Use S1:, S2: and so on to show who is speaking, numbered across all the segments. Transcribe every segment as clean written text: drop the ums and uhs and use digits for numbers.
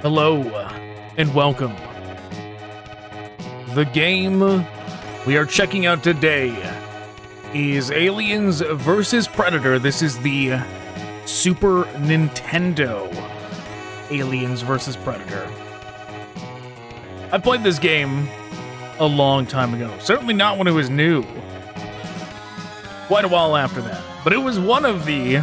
S1: Hello, and welcome. The game we are checking out today is Aliens vs. Predator. This is the Super Nintendo Aliens vs. Predator. I played this game a long time ago. Certainly not when it was new. Quite a while after that. But it was one of the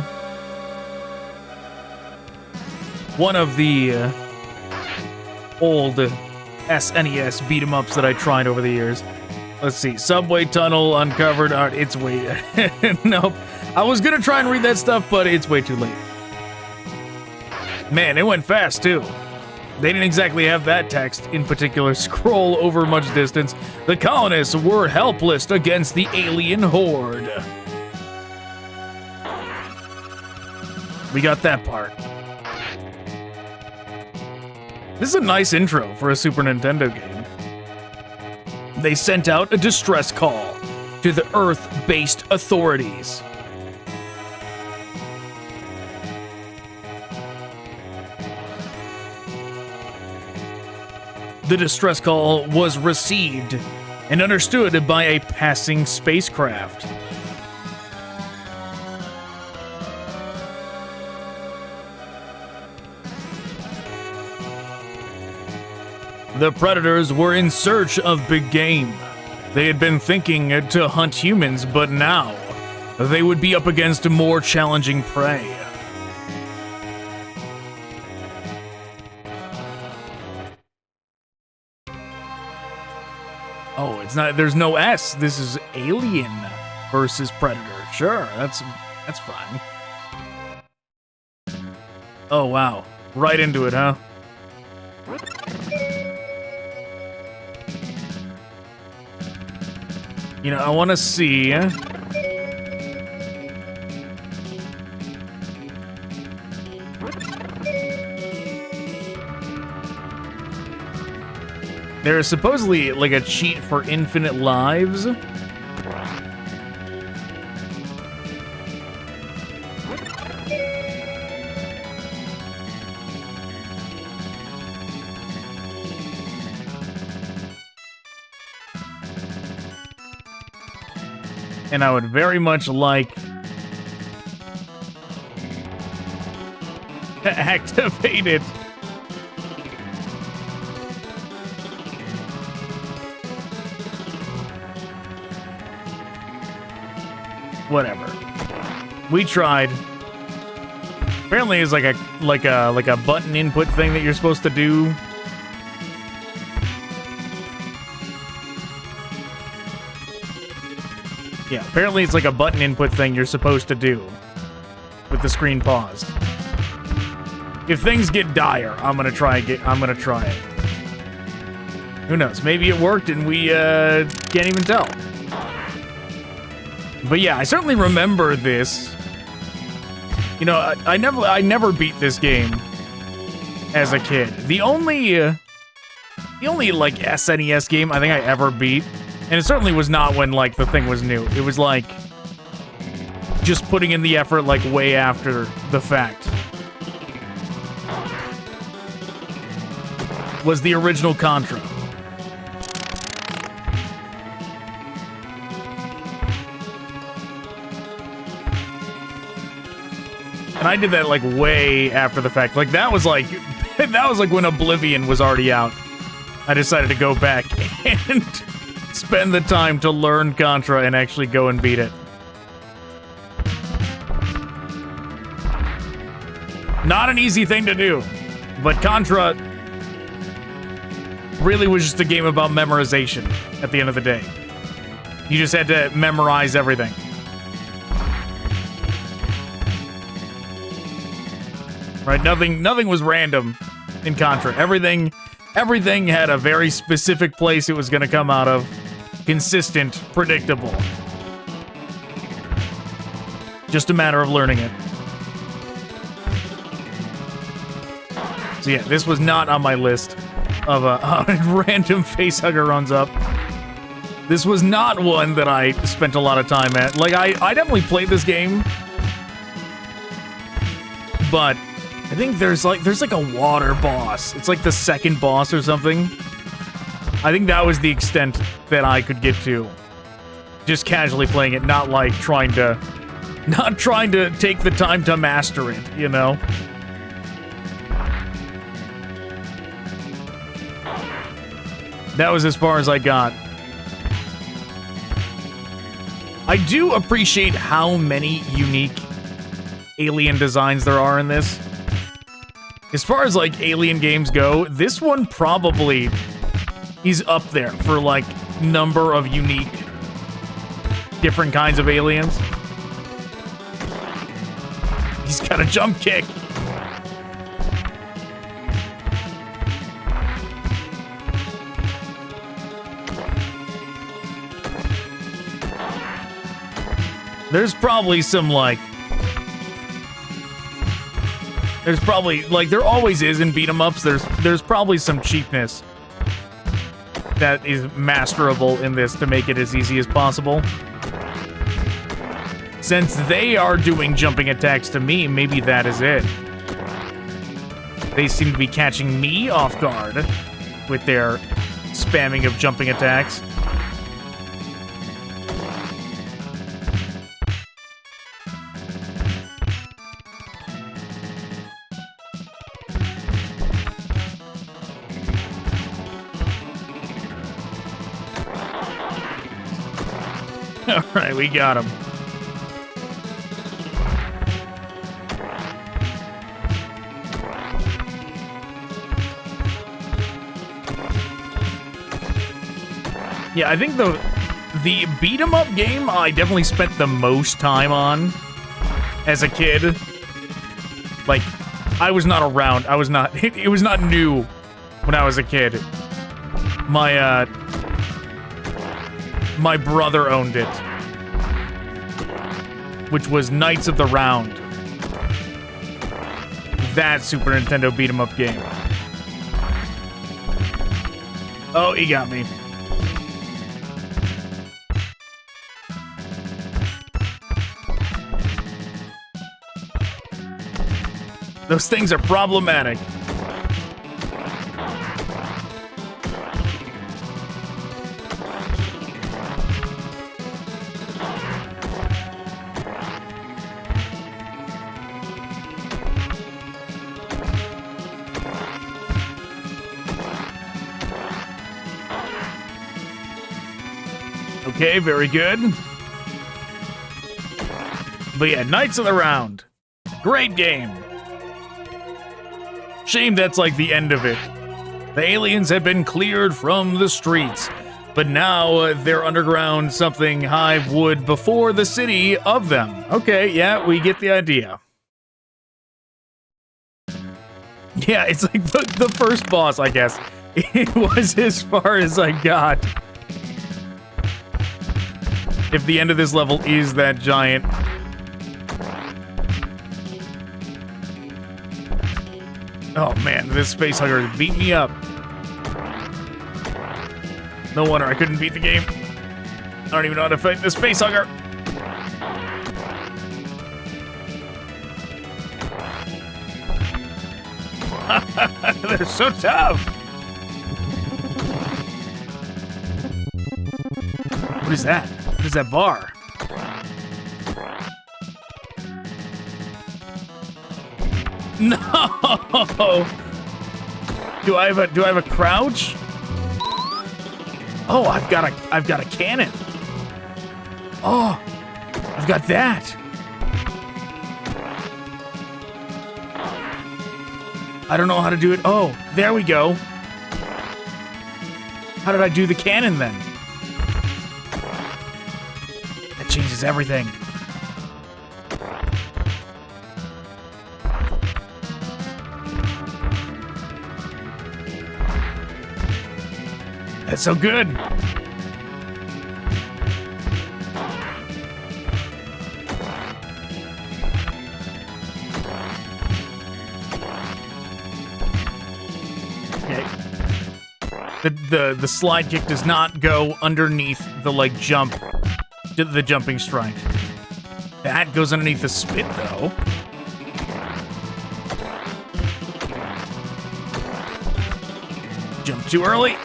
S1: old SNES beat-em-ups that I tried over the years. Let's see. Subway tunnel, uncovered art. It's way... Nope. I was gonna try and read that stuff, but it's way too late. Man, it went fast, too. They didn't exactly have that text in particular scroll over much distance. The colonists were helpless against the alien horde. We got that part. This is a nice intro for a Super Nintendo game. They sent out a distress call to the Earth-based authorities. The distress call was received and understood by a passing spacecraft. The Predators were in search of big game. They had been thinking to hunt humans, but now they would be up against more challenging prey. Oh, it's not, there's no S. This is Alien versus Predator. Sure, that's fine. Oh, wow. Right into it, huh? You know, I want to see... There is supposedly, like, a cheat for infinite lives. And I would very much like to activate it. Whatever. We tried. Apparently, it's like a button input thing that you're supposed to do. Yeah, apparently it's like a button input thing you're supposed to do with the screen paused. If things get dire, I'm gonna try it. Who knows? Maybe it worked and we can't even tell. But yeah, I certainly remember this. You know, I never beat this game as a kid. The only like SNES game I think I ever beat. And it certainly was not when, like, the thing was new. It was, like, just putting in the effort, like, way after the fact. Was the original Contra. And I did that, like, way after the fact. Like, that was, like when Oblivion was already out. I decided to go back and... spend the time to learn Contra and actually go and beat it. Not an easy thing to do, but Contra really was just a game about memorization at the end of the day. You just had to memorize everything. Right? Nothing was random in Contra. Everything had a very specific place it was going to come out of. Consistent, predictable. Just a matter of learning it. So yeah, this was not on my list of a random facehugger runs up. This was not one that I spent a lot of time at. Like, I definitely played this game, but I think there's like a water boss. It's like the second boss or something. I think that was the extent that I could get to. Just casually playing it, not trying to take the time to master it, you know? That was as far as I got. I do appreciate how many unique alien designs there are in this. As far as, like, alien games go, this one probably is up there for, like, number of unique different kinds of aliens. He's got a jump kick. There's probably some, like... There's probably, like, there always is in beat-em-ups, there's probably some cheapness that is masterable in this to make it as easy as possible. Since they are doing jumping attacks to me, maybe that is it. They seem to be catching me off guard with their spamming of jumping attacks. Alright, we got him. Yeah, I think the beat-em-up game I definitely spent the most time on as a kid. Like, I was not around. I was not... It was not new when I was a kid. My brother owned it, which was Knights of the Round. That Super Nintendo beat-em-up game. Oh, he got me. Those things are problematic. Okay, very good. But yeah, Knights of the Round. Great game. Shame that's like the end of it. The aliens have been cleared from the streets, but now they're underground something Hive would before the city of them. Okay, yeah, we get the idea. Yeah, it's like the first boss, I guess. It was as far as I got. If the end of this level is that giant. Oh man, this space hugger beat me up. No wonder I couldn't beat the game. I don't even know how to fight this space hugger. They're so tough. What is that? What is that bar? No! Do I have a crouch? Oh, I've got a cannon. Oh, I've got that. I don't know how to do it. Oh, there we go. How did I do the cannon then? That changes everything. That's so good. Okay. The slide kick does not go underneath the like jump, the jumping strike. That goes underneath the spit though. Jump too early.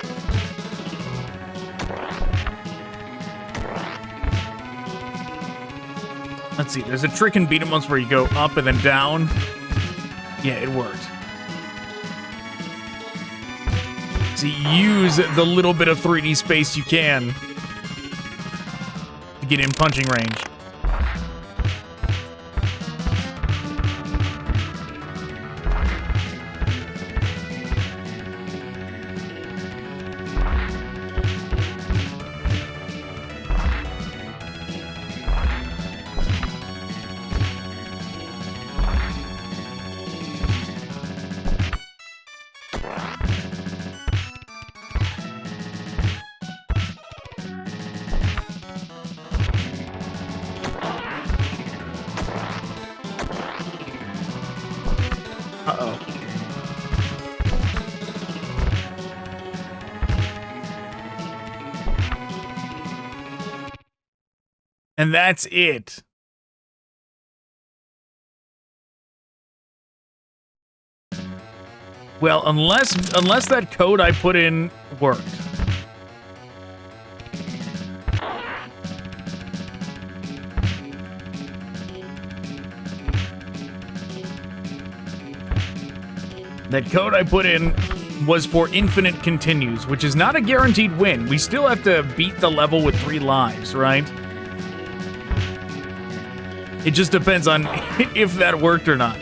S1: Let's see, there's a trick in beat 'em ups where you go up and then down. Yeah, it worked. So use the little bit of 3D space you can to get in punching range. Uh-oh. And that's it. Well, unless that code I put in worked. That code I put in was for infinite continues, which is not a guaranteed win. We still have to beat the level with 3 lives, right? It just depends on if that worked or not.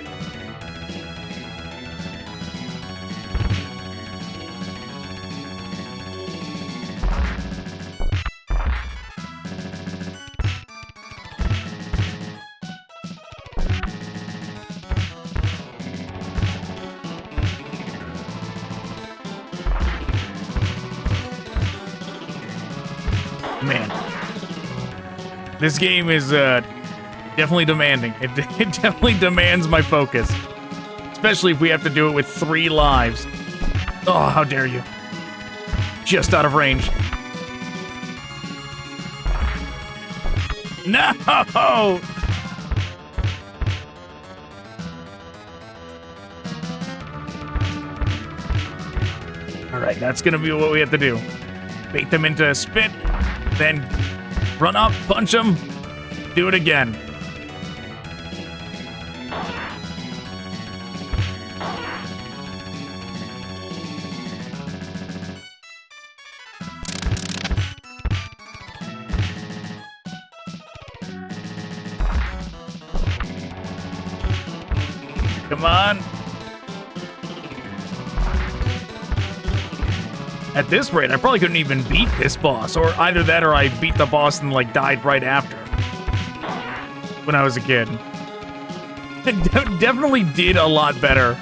S1: Man, this game is definitely demanding. It definitely demands my focus, especially if we have to do it with 3 lives. Oh, how dare you! Just out of range. No! All right, that's gonna be what we have to do. Bait them into a spit. Then run up, punch him, do it again. Come on. At this rate, I probably couldn't even beat this boss, or either that or I beat the boss and, like, died right after. When I was a kid. It definitely did a lot better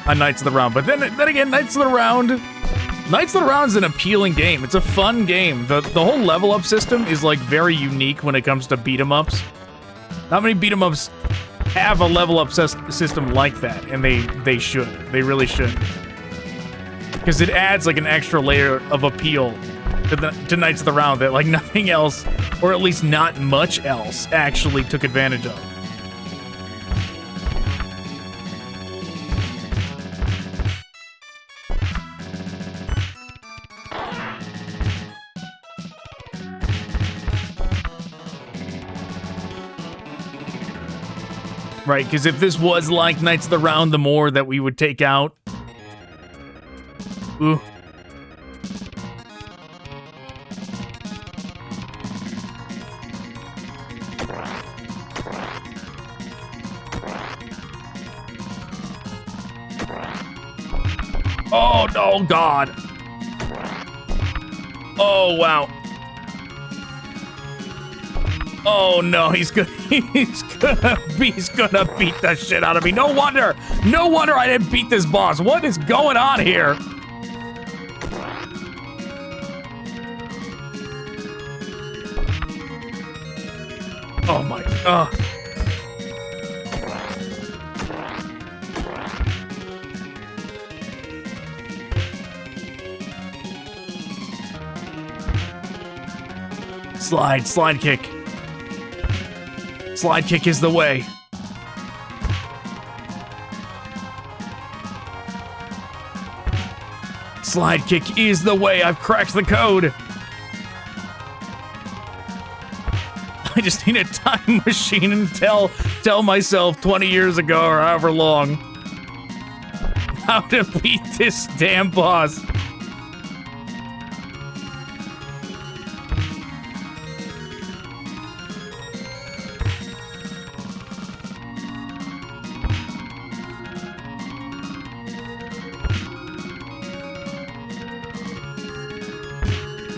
S1: on Knights of the Round, but then again, Knights of the Round is an appealing game. It's a fun game. The whole level up system is, like, very unique when it comes to beat 'em ups. Not many beat 'em ups have a level up system like that, and they should. They really should. Because it adds, like, an extra layer of appeal to Knights of the Round that, like, nothing else, or at least not much else, actually took advantage of. Right, because if this was like Knights of the Round, the more that we would take out. Ooh. Oh, no, God. Oh, wow. Oh, no, he's gonna beat the shit out of me. No wonder I didn't beat this boss. What is going on here? Oh my, Slide kick. Slide kick is the way. Slide kick is the way. I've cracked the code. I just need a time machine and tell myself 20 years ago or however long how to beat this damn boss.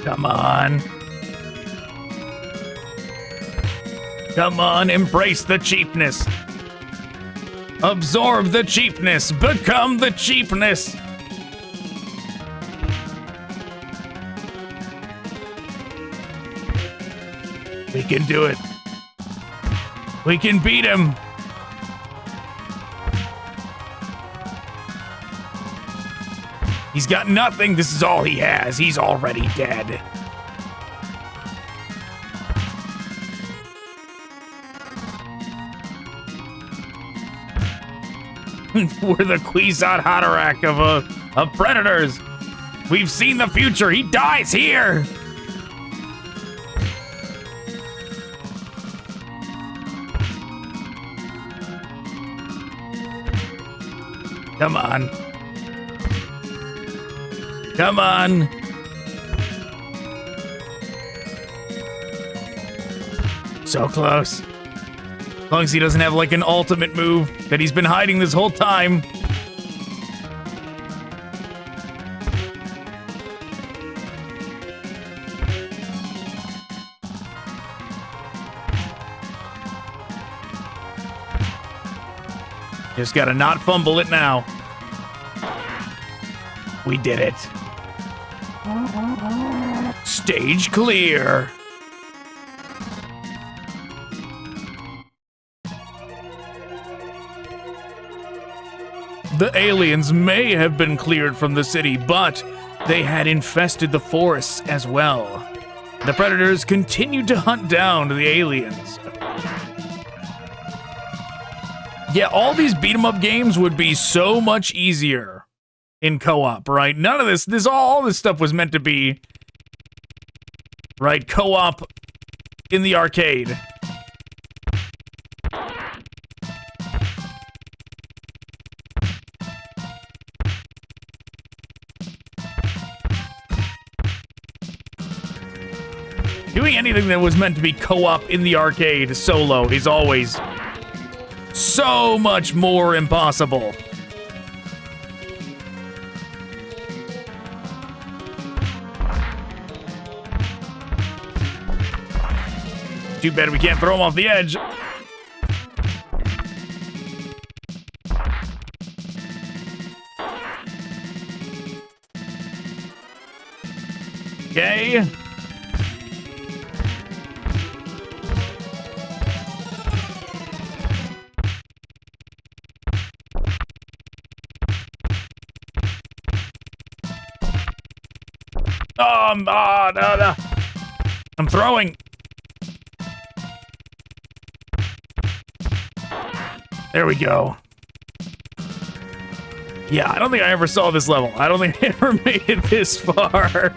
S1: Come on. Come on, embrace the cheapness. Absorb the cheapness. Become the cheapness. We can do it. We can beat him. He's got nothing. This is all he has. He's already dead. We're the Kwisatz Haderach of predators. We've seen the future. He dies here. Come on. Come on. So close. As long as he doesn't have like an ultimate move that he's been hiding this whole time. Just gotta not fumble it now. We did it. Stage clear. The aliens may have been cleared from the city, but they had infested the forests as well. The predators continued to hunt down the aliens. Yeah, all these beat-em-up games would be so much easier in co-op, right? None of this, all this stuff was meant to be, right, co-op in the arcade. Doing anything that was meant to be co-op in the arcade solo is always so much more impossible. Too bad we can't throw him off the edge. Okay. No. I'm throwing. There we go. Yeah, I don't think I ever saw this level. I don't think I ever made it this far.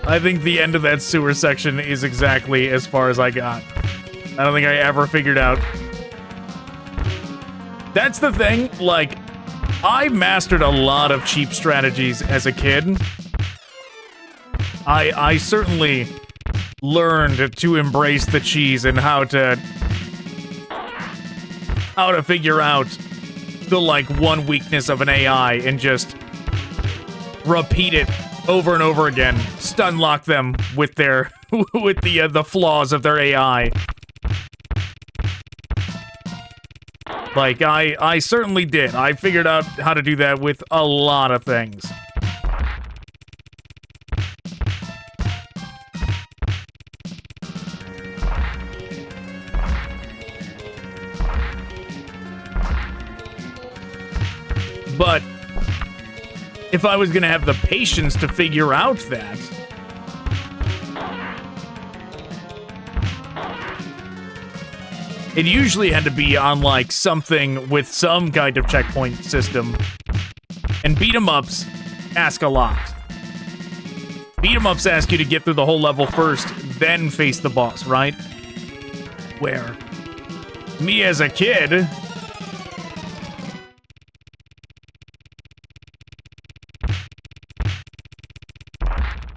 S1: I think the end of that sewer section is exactly as far as I got. I don't think I ever figured out. That's the thing, like, I mastered a lot of cheap strategies as a kid. I certainly learned to embrace the cheese and how to figure out the, like, one weakness of an AI and just repeat it over and over again. Stun lock them with their with the flaws of their AI. Like, I certainly did. I figured out how to do that with a lot of things. But if I was gonna have the patience to figure out that, it usually had to be on, like, something with some kind of checkpoint system. And beat-em-ups ask a lot. Beat 'em ups ask you to get through the whole level first, then face the boss, right? Where me as a kid,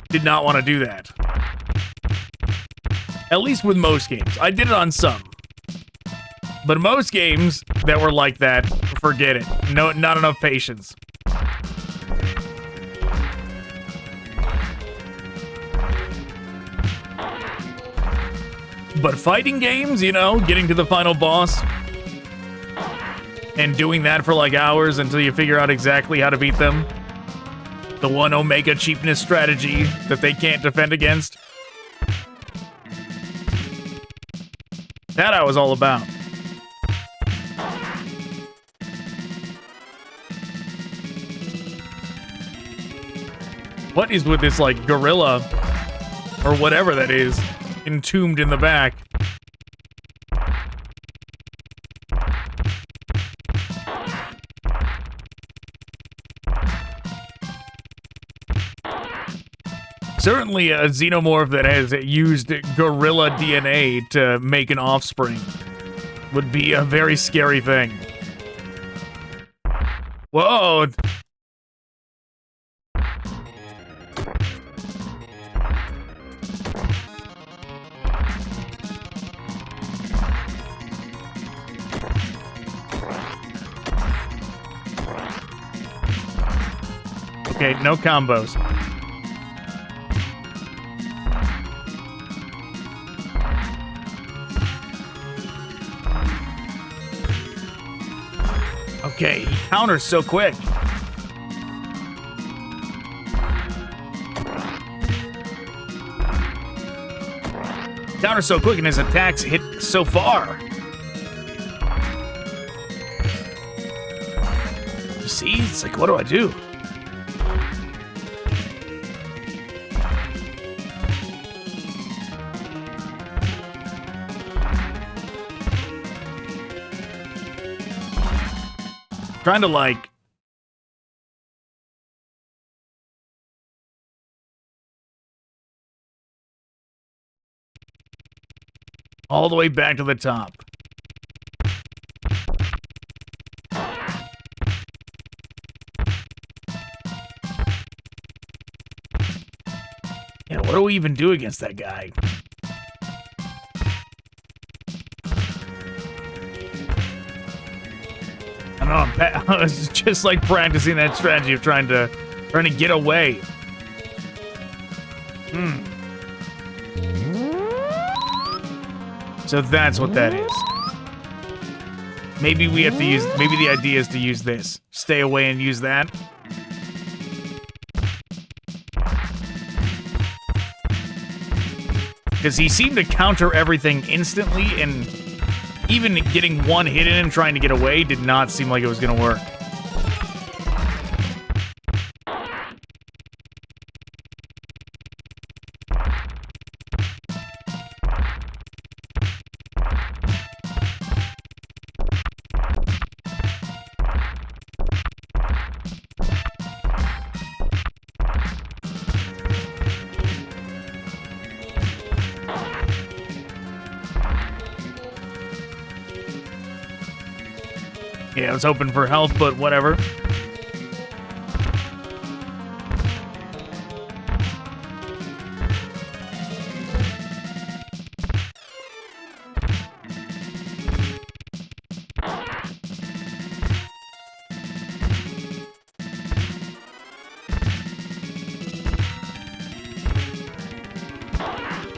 S1: did not want to do that. At least with most games. I did it on some. But most games that were like that, forget it. No, not enough patience. But fighting games, you know, getting to the final boss and doing that for like hours until you figure out exactly how to beat them. The one Omega cheapness strategy that they can't defend against. That I was all about. What is with this, like, gorilla or whatever that is entombed in the back? Certainly a xenomorph that has used gorilla DNA to make an offspring would be a very scary thing. Whoa! Okay, no combos. Okay, he counters so quick. Counters so quick and his attacks hit so far. You see? It's like, what do I do? Trying to, like, all the way back to the top. Yeah, what do we even do against that guy? I don't know, I was just like practicing that strategy of trying to get away. So that's what that is. Maybe we have to use, maybe the idea is to use this. Stay away and use that. Because he seemed to counter everything instantly, and even getting one hit in and trying to get away did not seem like it was going to work. Yeah, I was hoping for health, but whatever.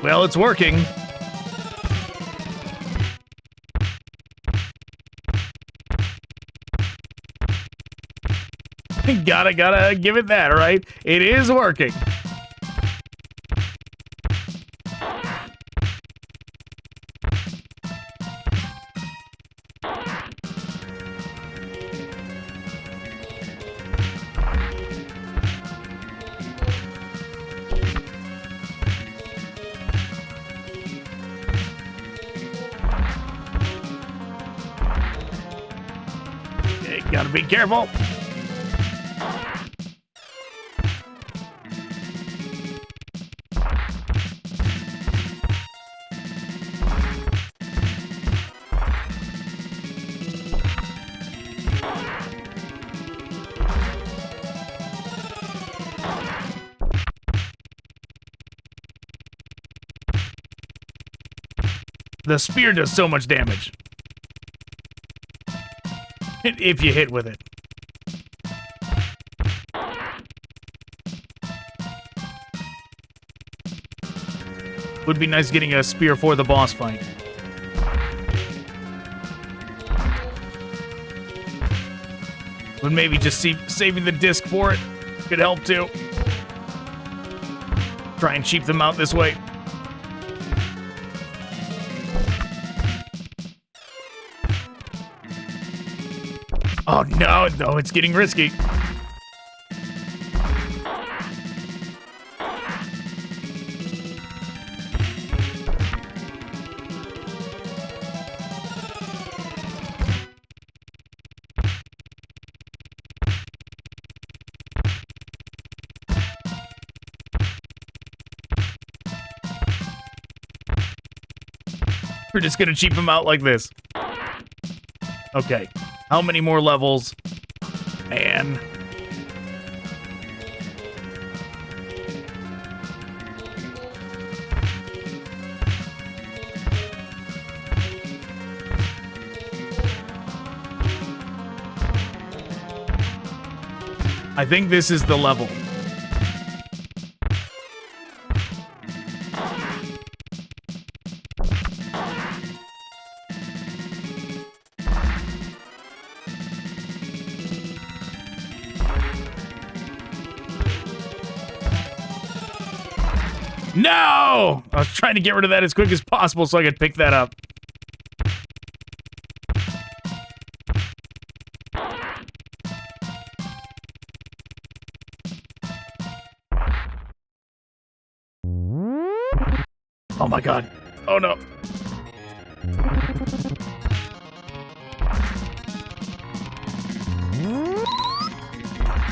S1: Well, it's working. Gotta give it that, right? It is working. Okay, gotta be careful. The spear does so much damage. If you hit with it. Would be nice getting a spear for the boss fight. But maybe just saving the disc for it could help too. Try and cheap them out this way. Oh no, no, it's getting risky. We're just gonna cheap him out like this. Okay. How many more levels? And... I think this is the level. No! I was trying to get rid of that as quick as possible so I could pick that up. Oh my god. Oh no.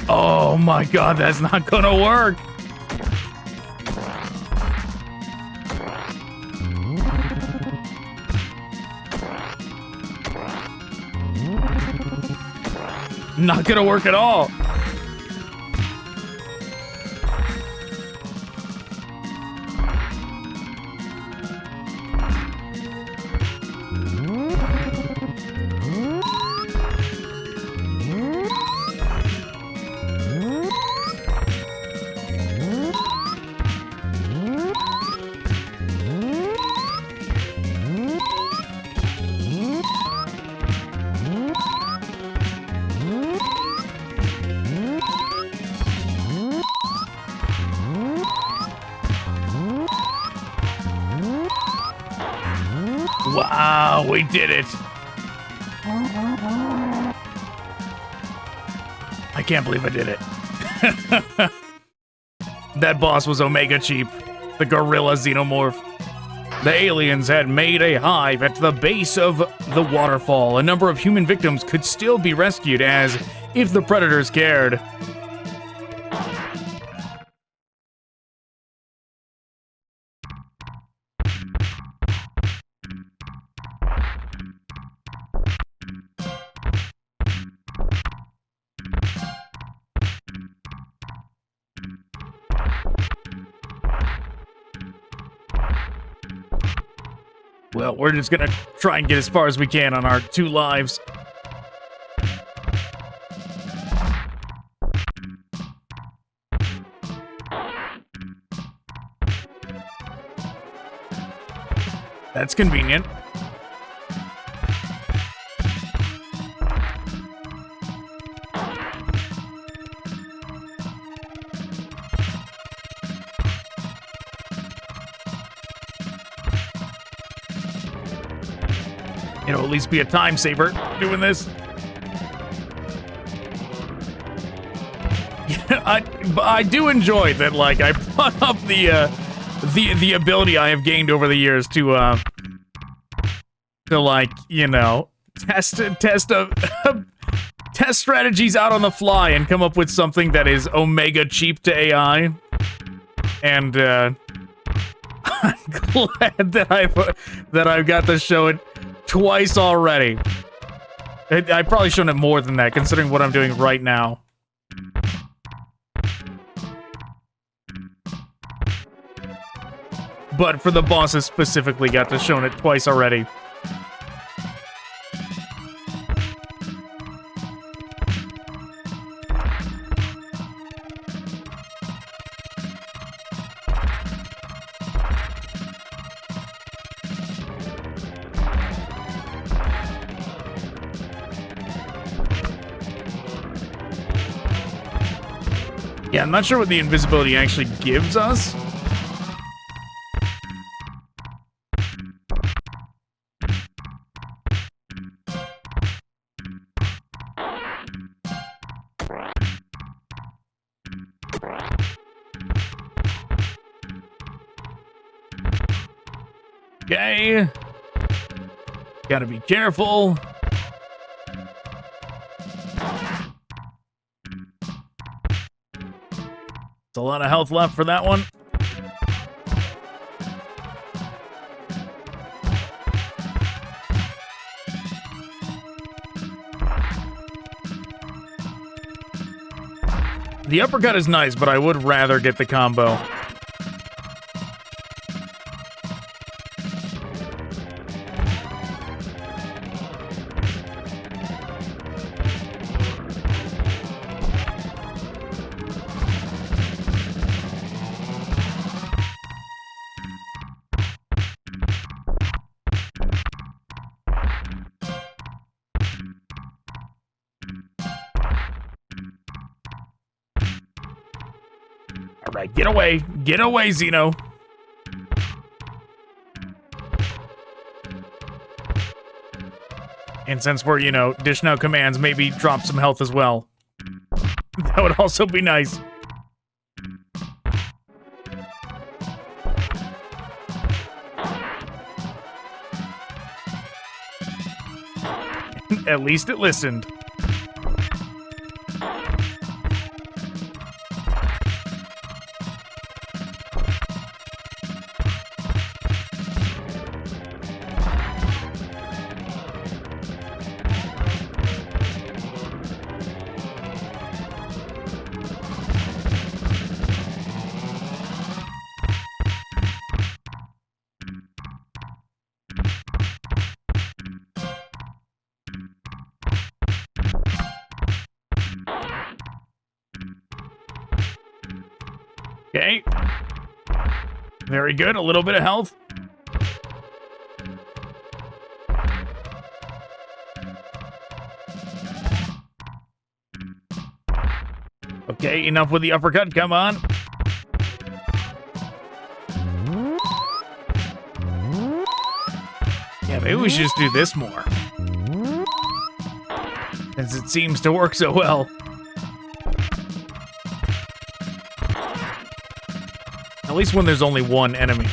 S1: Oh my god, that's not gonna work. Not gonna work at all. Wow, we did it. I can't believe I did it. That boss was Omega Cheap, the gorilla xenomorph. The aliens had made a hive at the base of the waterfall. A number of human victims could still be rescued as if the predators cared. Well, we're just gonna try and get as far as we can on our 2 lives. That's convenient. It'll at least be a time saver doing this. Yeah, I do enjoy that. Like, I brought up the ability I have gained over the years to like, you know, test strategies out on the fly and come up with something that is Omega Cheap to AI. And I'm glad that I've got to show it twice already. I've probably shown it more than that, considering what I'm doing right now. but for the bosses specifically, got to shown it twice already. Yeah, I'm not sure what the invisibility actually gives us. Okay. Gotta be careful. It's a lot of health left for that one. The uppercut is nice, but I would rather get the combo. Alright, get away. Get away, Xeno. And since we're, dishing out commands, maybe drop some health as well. That would also be nice. At least it listened. Okay. Very good. A little bit of health. Okay, enough with the uppercut. Come on. Yeah, maybe we should just do this more. Since it seems to work so well. At least when there's only one enemy.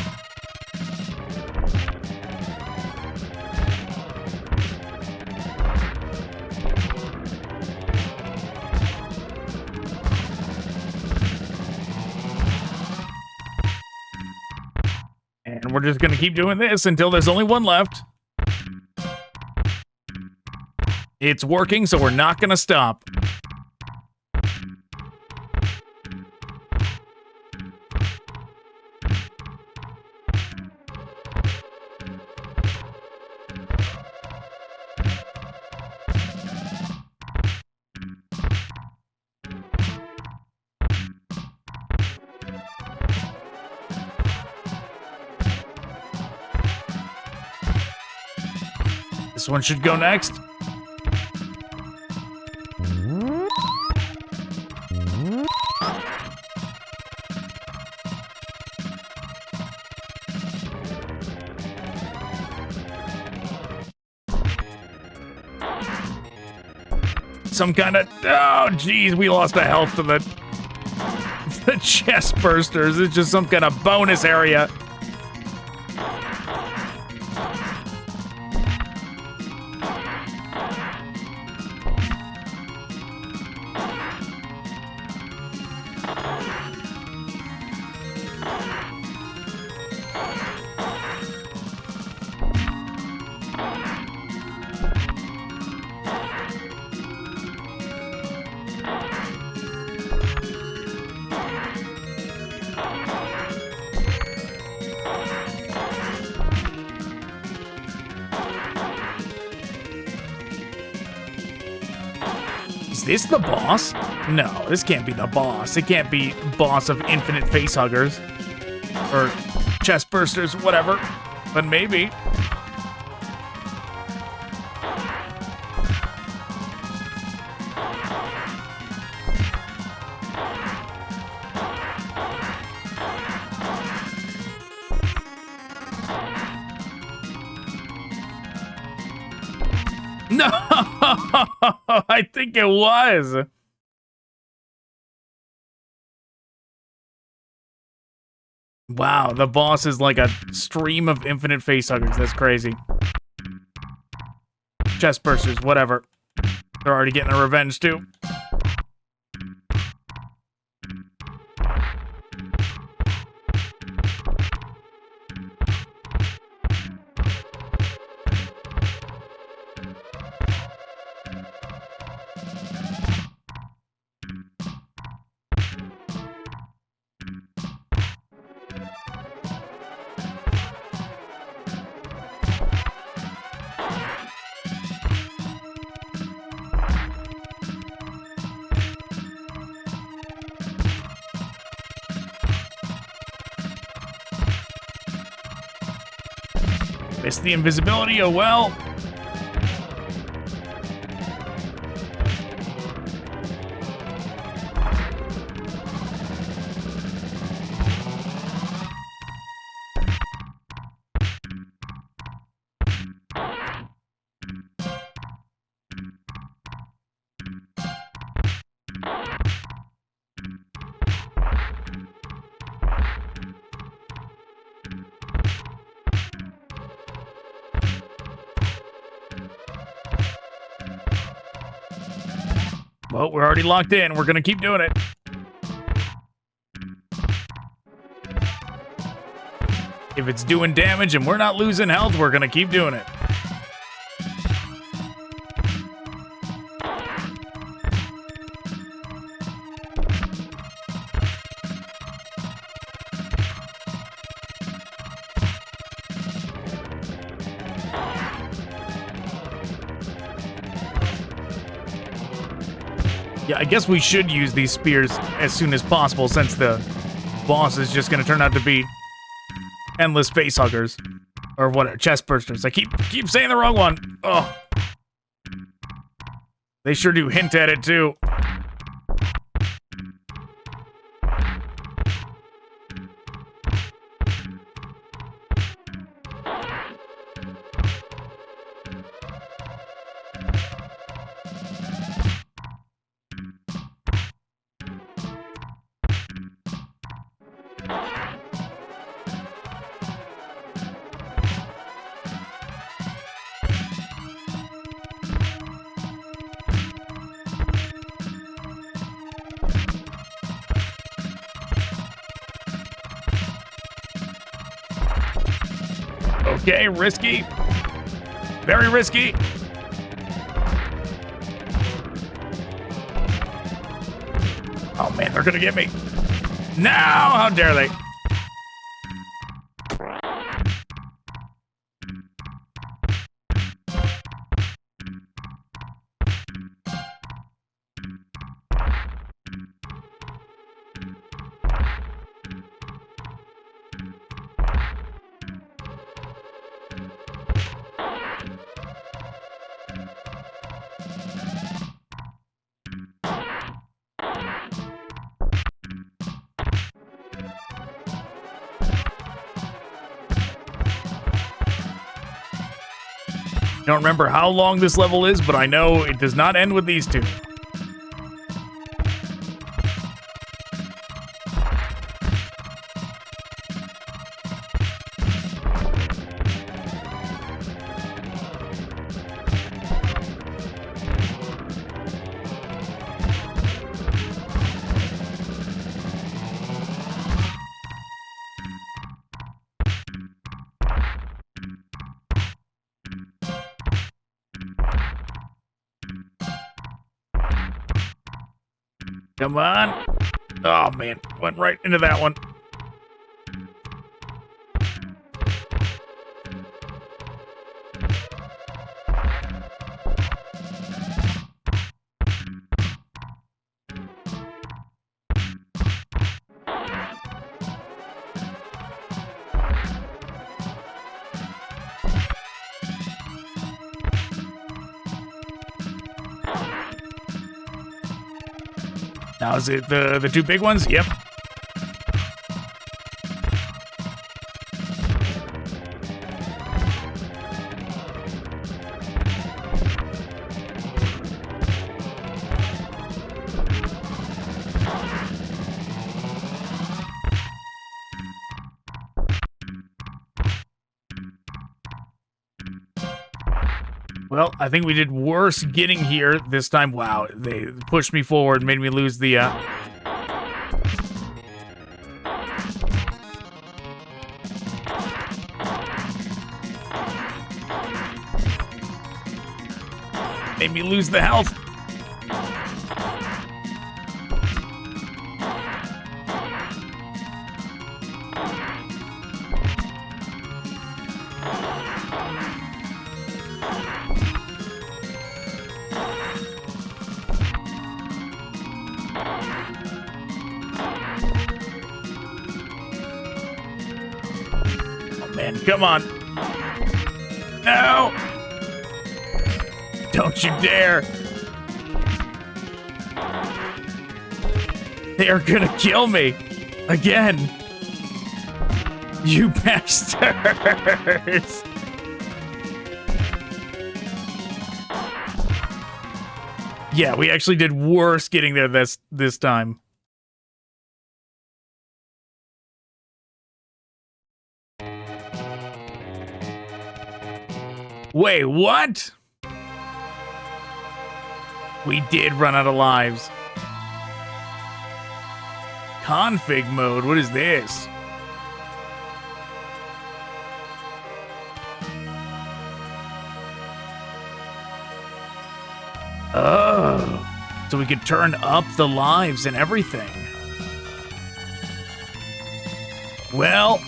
S1: And we're just gonna keep doing this until there's only one left. It's working, so we're not gonna stop. This one should go next. Some kind of... Oh, geez, we lost the health to the Chestbursters. It's just some kind of bonus area. this the boss? No, this can't be the boss. It can't be boss of infinite facehuggers. Or chestbursters, whatever. But maybe. No, I think it was. Wow, the boss is like a stream of infinite facehuggers. That's crazy. Chestbursters, whatever. They're already getting their revenge too. Missed the invisibility, oh well. Well, we're already locked in. We're gonna keep doing it. If it's doing damage and we're not losing health, we're gonna keep doing it. Yeah, I guess we should use these spears as soon as possible since the boss is just gonna turn out to be endless facehuggers. Or whatever, chestbursters. I keep saying the wrong one. Oh. They sure do hint at it too. Okay, risky. Very risky. Oh man, they're gonna get me. No, how dare they? Don't remember how long this level is, but I know it does not end with these two. Come on. Oh, man. Went right into that one. Now is it the two big ones? Yep. Well, I think we did worse getting here this time. Wow, they pushed me forward, made me lose the, made me lose the health. Come on. No! Don't you dare! They are gonna kill me! Again! You bastards! Yeah, we actually did worse getting there this time. Wait, what? We did run out of lives. Config mode, what is this? Oh, so we could turn up the lives and everything. Well,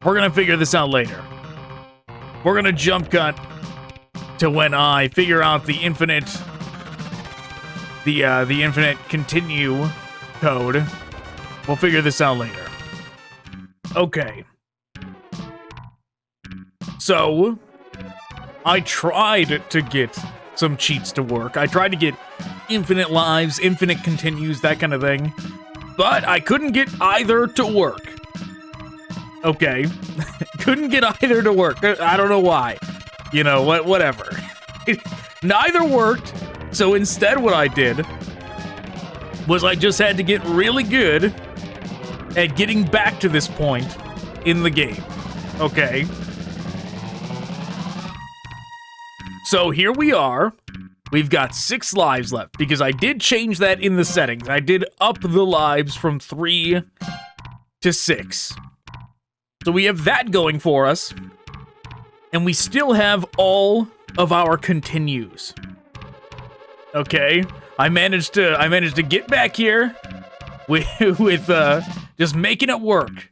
S1: we're gonna figure this out later. We're gonna jump cut to when I figure out the infinite continue code. We'll figure this out later. Okay. So, I tried to get some cheats to work. I tried to get infinite lives, infinite continues, that kind of thing. But I couldn't get either to work. Okay. Couldn't get either to work. I don't know why. You know, whatever. Neither worked. So instead what I did was I just had to get really good at getting back to this point in the game. Okay. So here we are. We've got 6 lives left because I did change that in the settings. I did up the lives from 3 to 6. So we have that going for us, and we still have all of our continues. Okay, I managed to get back here with just making it work.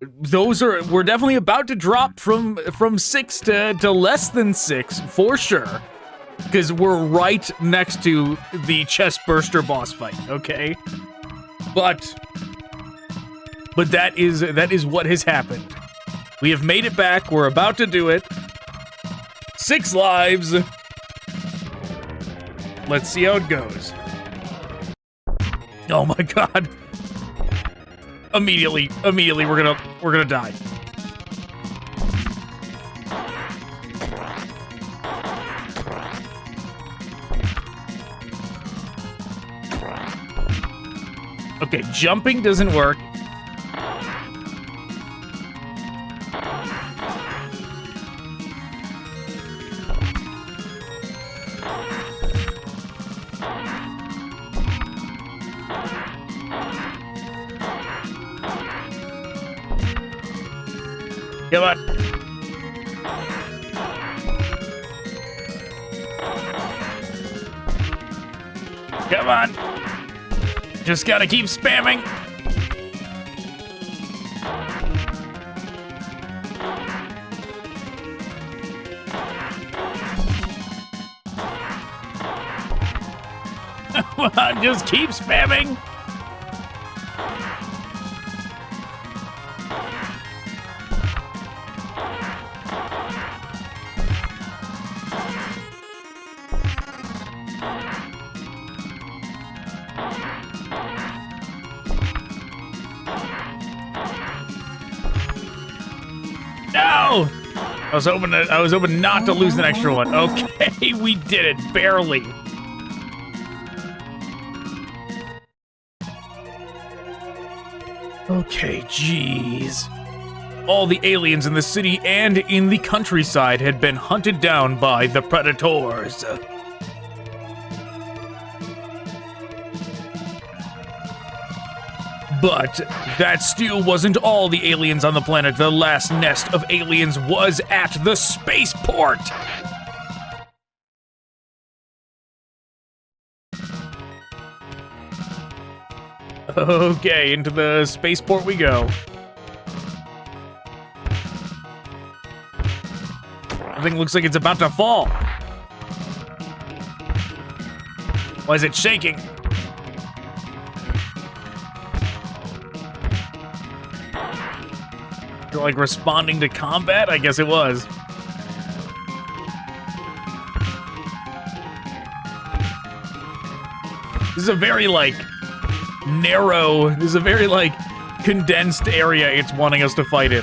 S1: We're definitely about to drop from 6 to less than 6 for sure, because we're right next to the Chestburster boss fight. Okay, but that is what has happened. We have made it back. We're about to do it. 6 lives. Let's see how it goes. Oh my god. Immediately we're gonna die. Okay, jumping doesn't work. Come on. Come on. Just gotta keep spamming. Come on, just keep spamming. I was hoping not to lose an extra one. Okay, we did it, barely. Okay, jeez. All the aliens in the city and in the countryside had been hunted down by the predators. But that still wasn't all the aliens on the planet. The last nest of aliens was at the Spaceport. Okay, into the Spaceport we go. Everything looks like it's about to fall. Why is it shaking? You're like responding to combat? I guess it was. This is a very, like, narrow, this is a very, like, condensed area it's wanting us to fight in.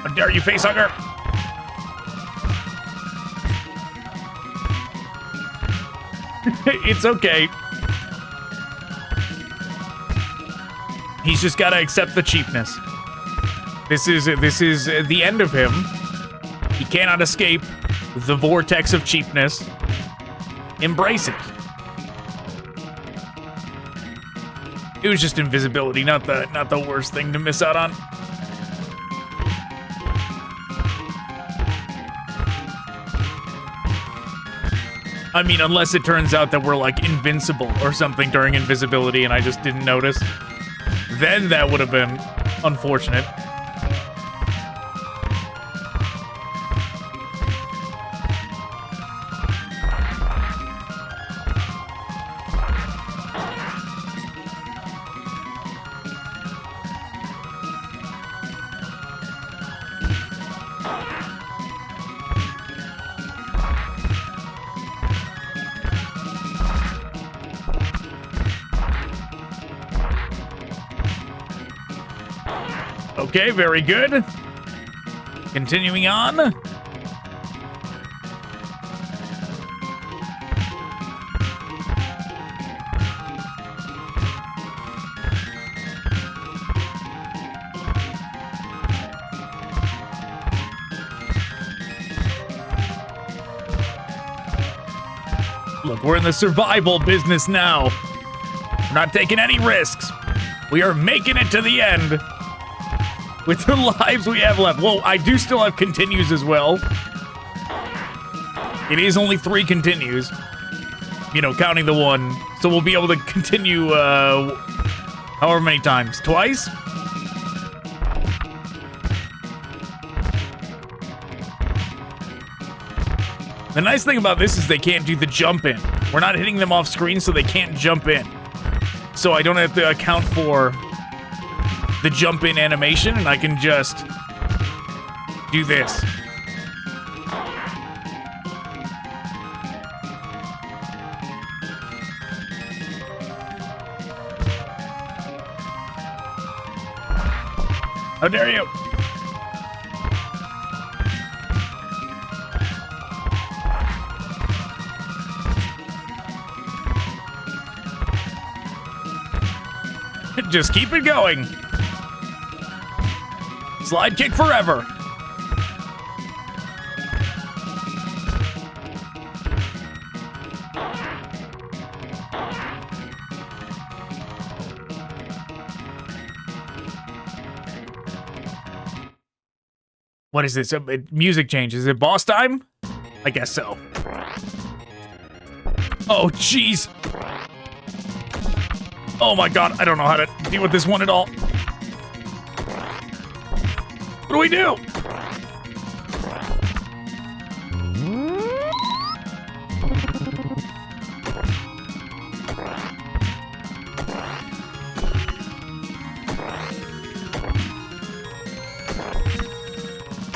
S1: How dare you, facehugger! It's okay. He's just gotta accept the cheapness. This is the end of him. He cannot escape the vortex of cheapness. Embrace it. It was just invisibility, not the worst thing to miss out on. I mean, unless it turns out that we're, like, invincible or something during invisibility and I just didn't notice. Then that would have been unfortunate. Okay, very good. Continuing on. Look, we're in the survival business now. We're not taking any risks. We are making it to the end. With the lives we have left. Whoa, I do still have continues as well. It is only 3 continues. You know, counting the one. So we'll be able to continue, however many times. Twice? The nice thing about this is they can't do the jump in. We're not hitting them off screen, so they can't jump in. So I don't have to account for the jump in animation, and I can just do this. How dare you? Just keep it going. Slide kick forever. What is this? Music change. Is it boss time? I guess so. Oh, jeez. Oh my god, I don't know how to deal with this one at all. What do we do?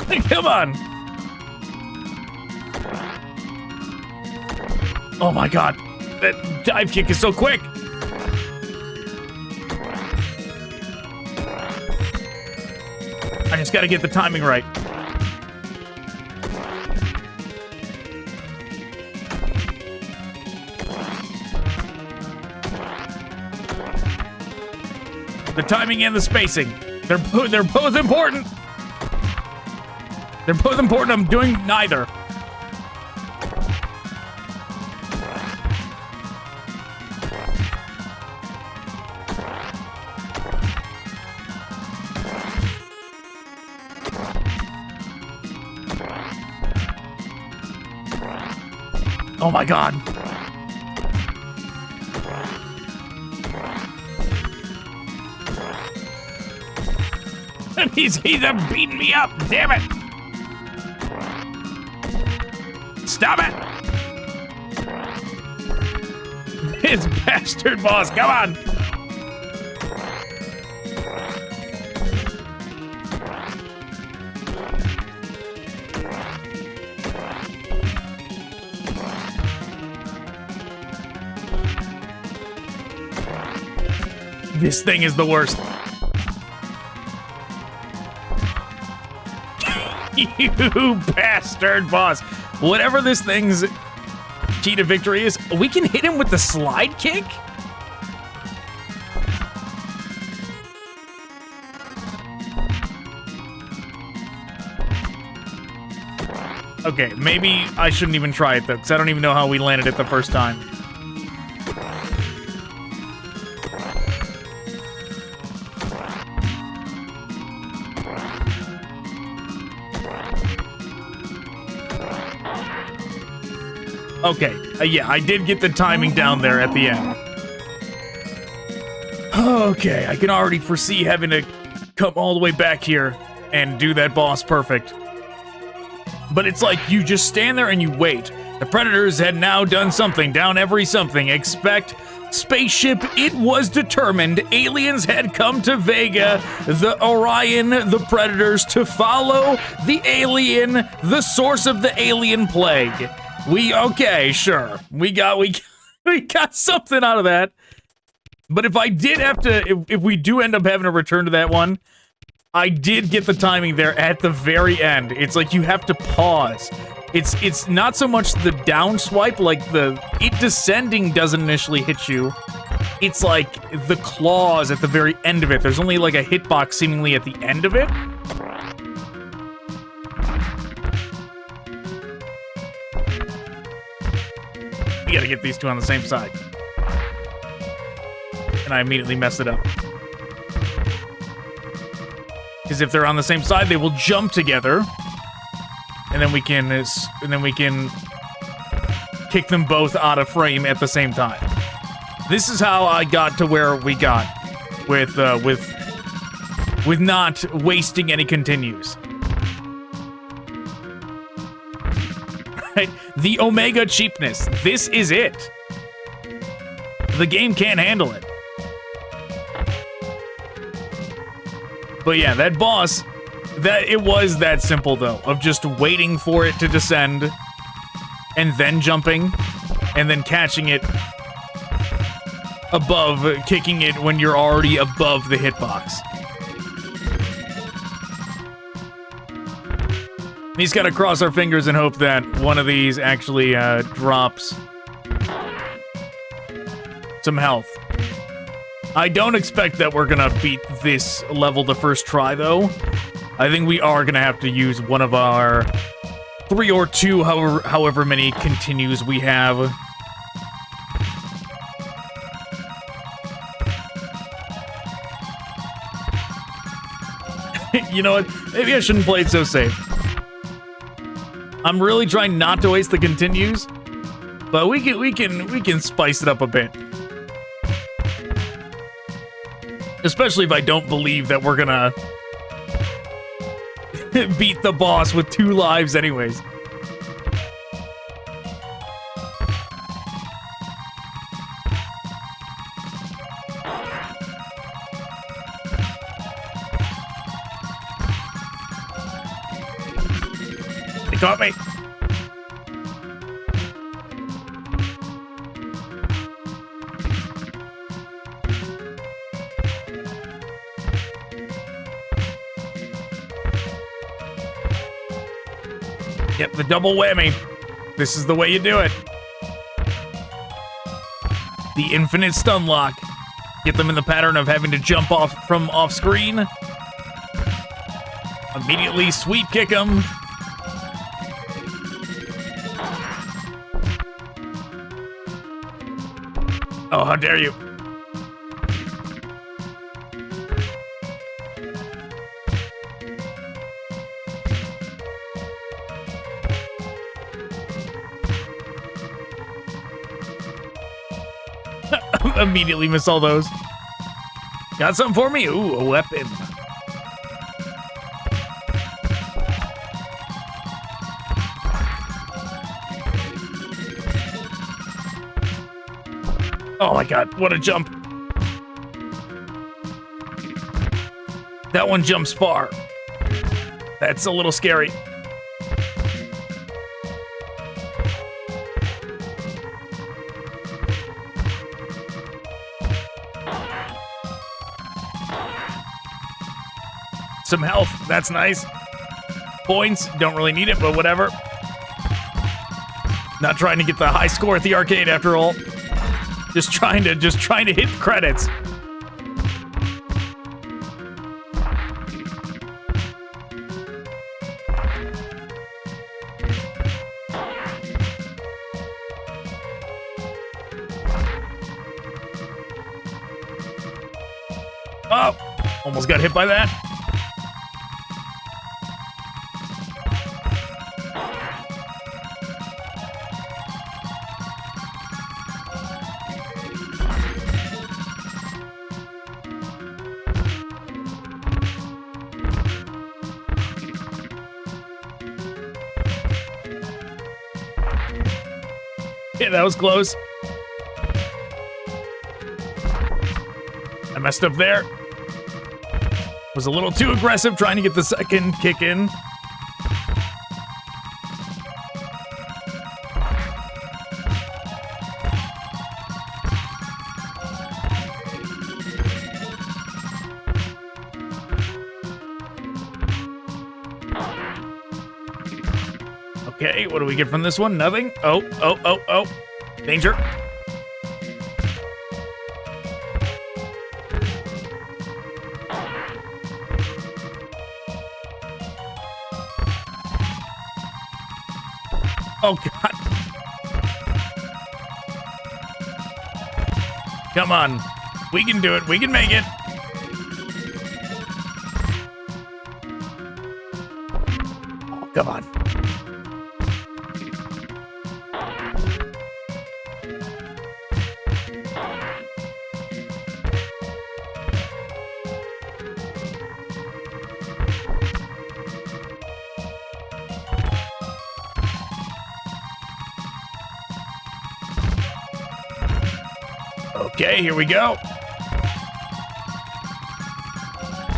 S1: Hey, come on. Oh my god. That dive kick is so quick. I just gotta get the timing right. The timing and the spacing. They're both important. They're both important. I'm doing neither. Oh my god. He's beating me up. Damn it. Stop it. This bastard boss. Come on. This thing is the worst. You bastard boss. Whatever this thing's key to victory is, we can hit him with the slide kick? Okay, maybe I shouldn't even try it though, because I don't even know how we landed it the first time. Okay, yeah, I did get the timing down there at the end. Okay, I can already foresee having to come all the way back here and do that boss perfect. But it's like, you just stand there and you wait. The Predators had now done something, down every something. Expect spaceship, it was determined. Aliens had come to Vega, the Orion, the Predators, to follow the alien, the source of the alien plague. Okay, sure. We got something out of that. But if I did have to, if we do end up having to return to that one, I did get the timing there at the very end. It's like you have to pause. It's not so much the down swipe, like it descending doesn't initially hit you. It's like the claws at the very end of it. There's only like a hitbox seemingly at the end of it. You gotta get these two on the same side. And I immediately messed it up. Because if they're on the same side, they will jump together. And then we can kick them both out of frame at the same time. This is how I got to where we got with not wasting any continues. Right? The Omega cheapness. This is it. The game can't handle it. But yeah, that boss, it was that simple though, of just waiting for it to descend, and then jumping, and then catching it above, kicking it when you're already above the hitbox. We just gotta cross our fingers and hope that one of these actually drops some health. I don't expect that we're gonna beat this level the first try, though. I think we are gonna have to use one of our 3 or 2, however many continues we have. You know what? Maybe I shouldn't play it so safe. I'm really trying not to waste the continues, but we can spice it up a bit. Especially if I don't believe that we're gonna beat the boss with 2 lives anyways. They caught me. Yep, the double whammy. This is the way you do it. The infinite stun lock. Get them in the pattern of having to jump off from off screen. Immediately sweep kick them. Oh, how dare you. Immediately miss all those. Got something for me? Ooh, a weapon. Oh my god, what a jump. That one jumps far. That's a little scary. Some health, that's nice. Points, don't really need it, but whatever. Not trying to get the high score at the arcade after all. Just trying to hit credits. Oh, almost got hit by that. Yeah, that was close. I messed up there. Was a little too aggressive trying to get the second kick in. Okay, what do we get from this one? Nothing? Oh. Danger. Oh, God. Come on. We can do it. We can make it. Oh, come on. Okay, here we go.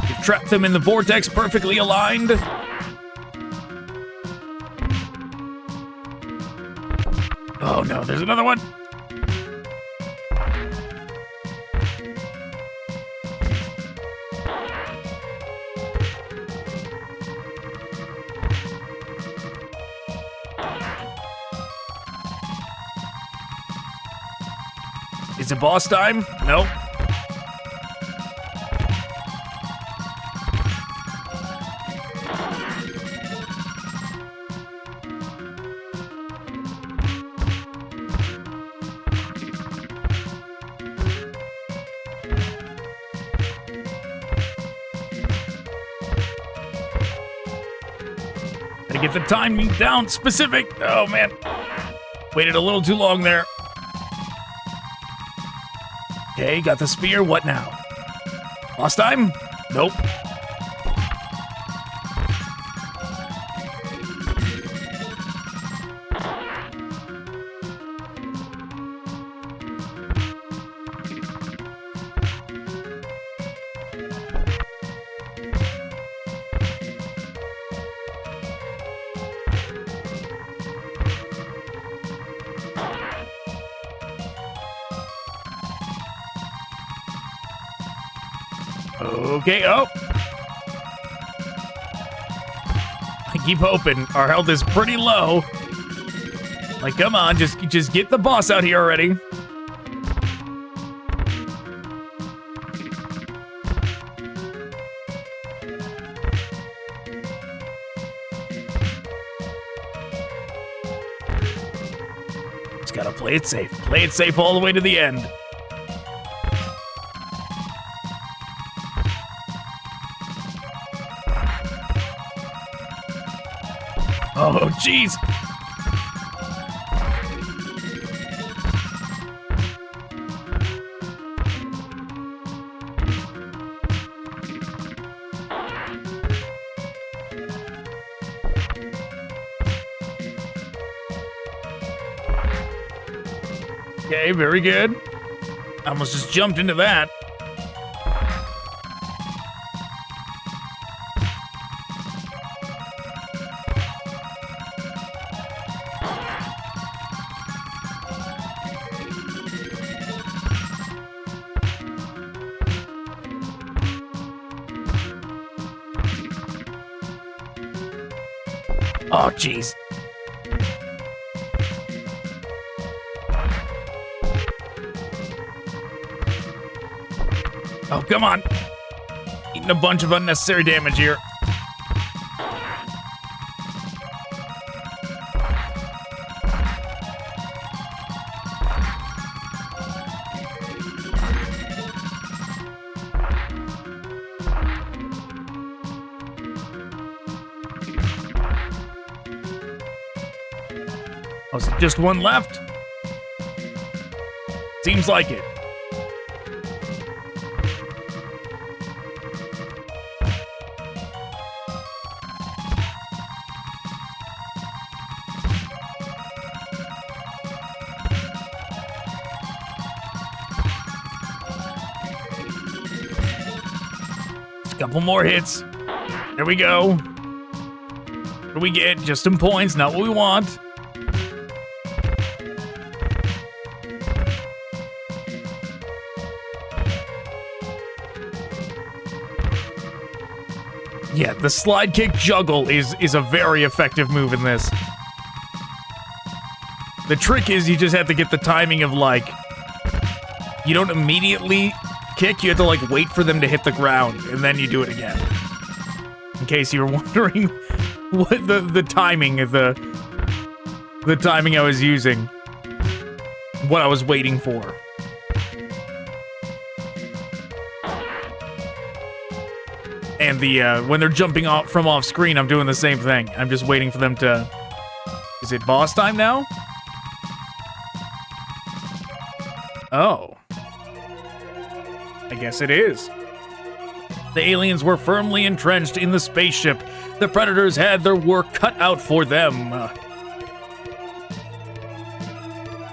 S1: You've trapped them in the vortex, perfectly aligned. Oh no, there's another one. Is it boss time? Nope. Gotta get the timing down specific. Oh man. Waited a little too long there. Okay, got the spear. What now? Lost time? Nope. Okay, oh. My keep hoping. Our health is pretty low. Like, come on, just get the boss out here already. Just gotta play it safe. Play it safe all the way to the end. Oh, jeez. Okay, very good. I almost just jumped into that. Oh, jeez. Oh, come on. Eating a bunch of unnecessary damage here. Oh, is it just one left? Seems like it. Couple more hits. There we go. What do we get? Just some points, not what we want. Yeah, the slide kick juggle is a very effective move in this. The trick is you just have to get the timing of, like, you don't immediately kick, you have to, like, wait for them to hit the ground, and then you do it again. In case you were wondering what the timing of the timing I was using, what I was waiting for. And when they're jumping off from off screen, I'm doing the same thing. I'm just waiting for them to... Is it boss time now? Oh. I guess it is. The aliens were firmly entrenched in the spaceship. The Predators had their work cut out for them.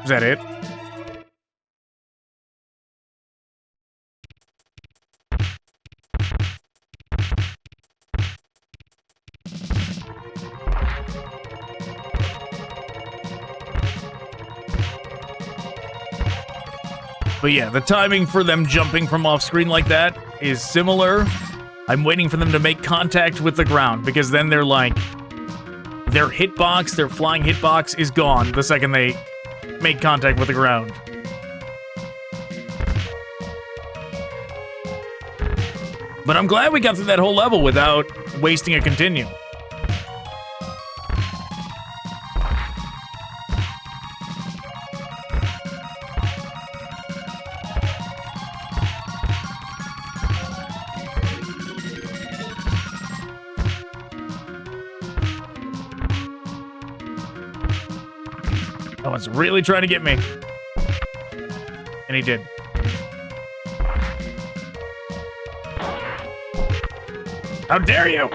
S1: Is that it? But yeah, the timing for them jumping from off screen like that is similar. I'm waiting for them to make contact with the ground, because then they're like, their hitbox, their flying hitbox is gone the second they make contact with the ground. But I'm glad we got through that whole level without wasting a continue. That one's really trying to get me. And he did. How dare you!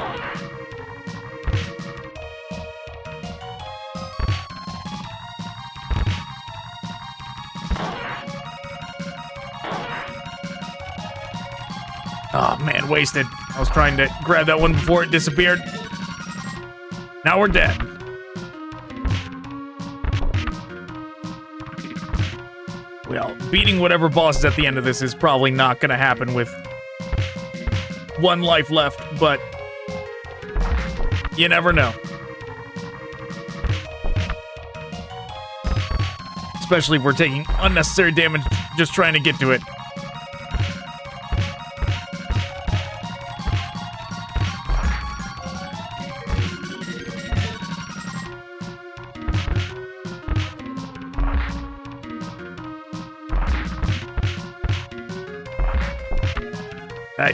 S1: Oh man, wasted. I was trying to grab that one before it disappeared. Now we're dead. Well, beating whatever boss is at the end of this is probably not gonna happen with one life left, but You never know. Especially if we're taking unnecessary damage just trying to get to it.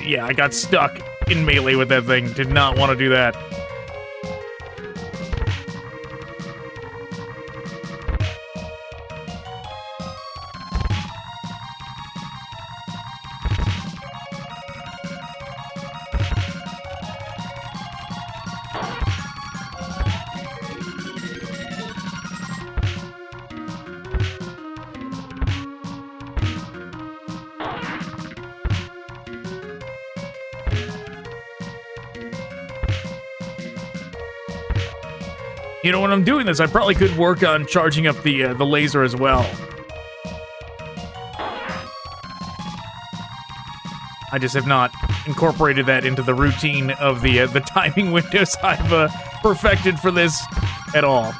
S1: Yeah, I got stuck in melee with that thing. Did not want to do that. You know, when I'm doing this, I probably could work on charging up the laser as well. I just have not incorporated that into the routine of the timing windows I've perfected for this at all.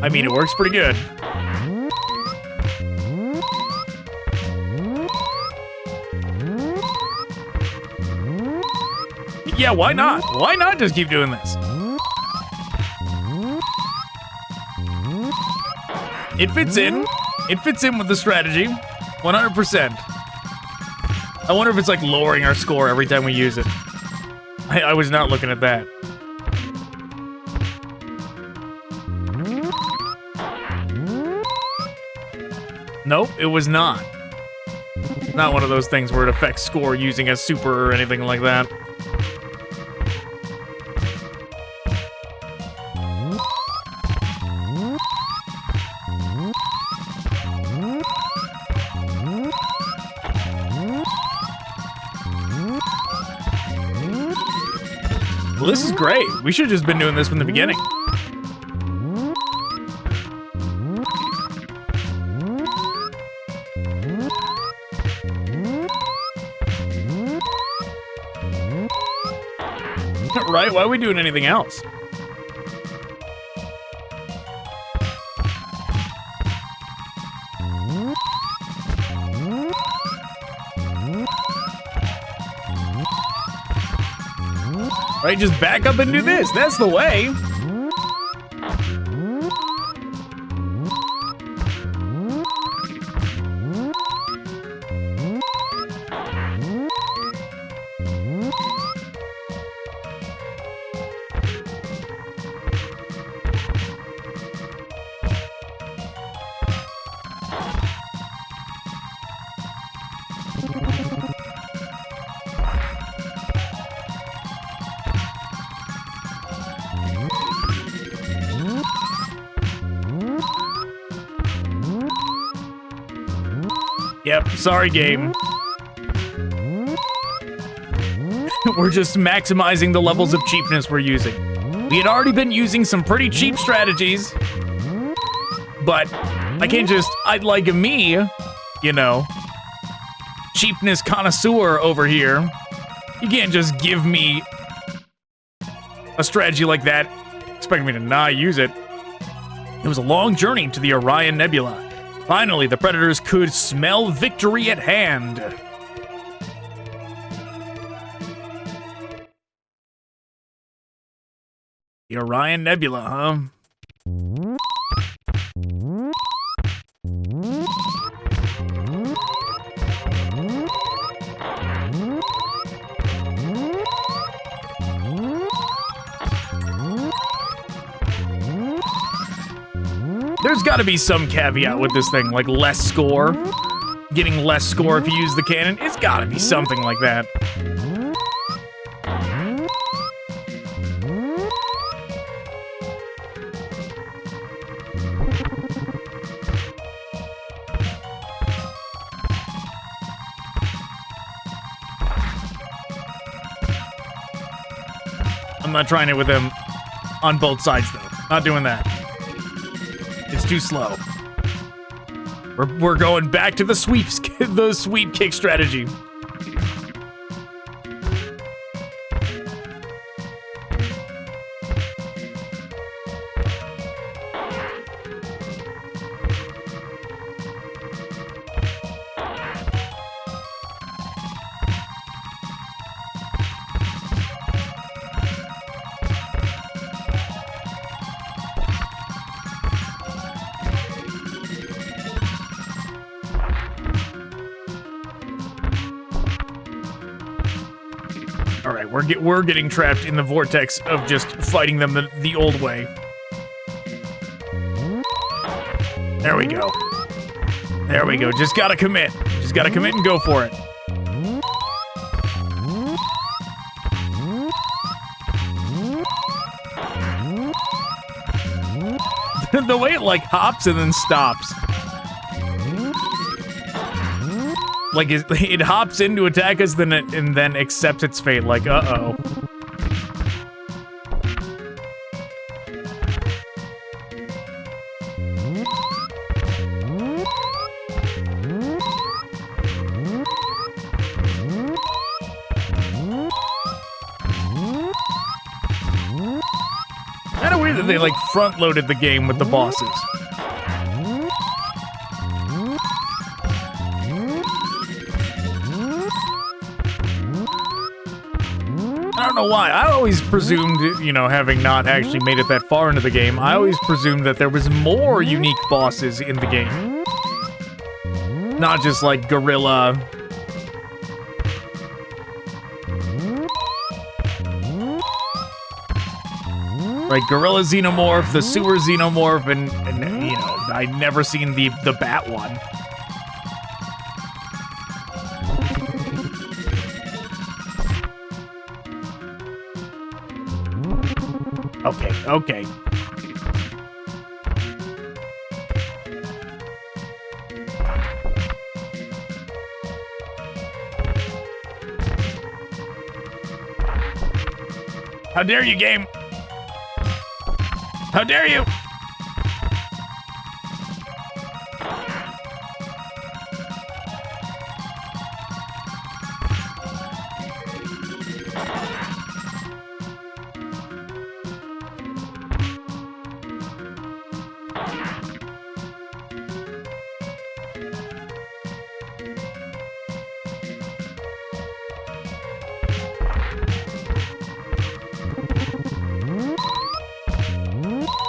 S1: I mean, it works pretty good. Yeah, why not? Why not just keep doing this? It fits in. It fits in with the strategy. 100%. I wonder if it's like lowering our score every time we use it. I was not looking at that. Nope, it was not. Not one of those things where it affects score using a super or anything like that. Well, this is great. We should have just been doing this from the beginning. Right? Why are we doing anything else? Right, just back up and do this. That's the way. Yep, sorry, game. We're just maximizing the levels of cheapness we're using. We had already been using some pretty cheap strategies, but I can't just, I'd like me, you know, cheapness connoisseur over here. You can't just give me a strategy like that, expecting me to not use it. It was a long journey to the Orion Nebula. Finally, the Predators could smell victory at hand. The Orion Nebula, huh? There's got to be some caveat with this thing, like less score. Getting less score if you use the cannon. It's got to be something like that. I'm not trying it with them on both sides, though. Not doing that. It's too slow. We're going back to the sweeps, the sweep kick strategy. We're getting trapped in the vortex of just fighting them the old way. There we go. There we go. Just gotta commit. Just gotta commit and go for it. The way it like hops and then stops. Like it hops in to attack us, and then accepts its fate. Like, uh-oh. Kind of weird that they like front-loaded the game with the bosses. I don't know why. I always presumed, you know, having not actually made it that far into the game, I always presumed that there was more unique bosses in the game. Not just like Gorilla. Like Gorilla Xenomorph, the Sewer Xenomorph, and you know, I'd never seen the Bat one. Okay. How dare you, game? How dare you?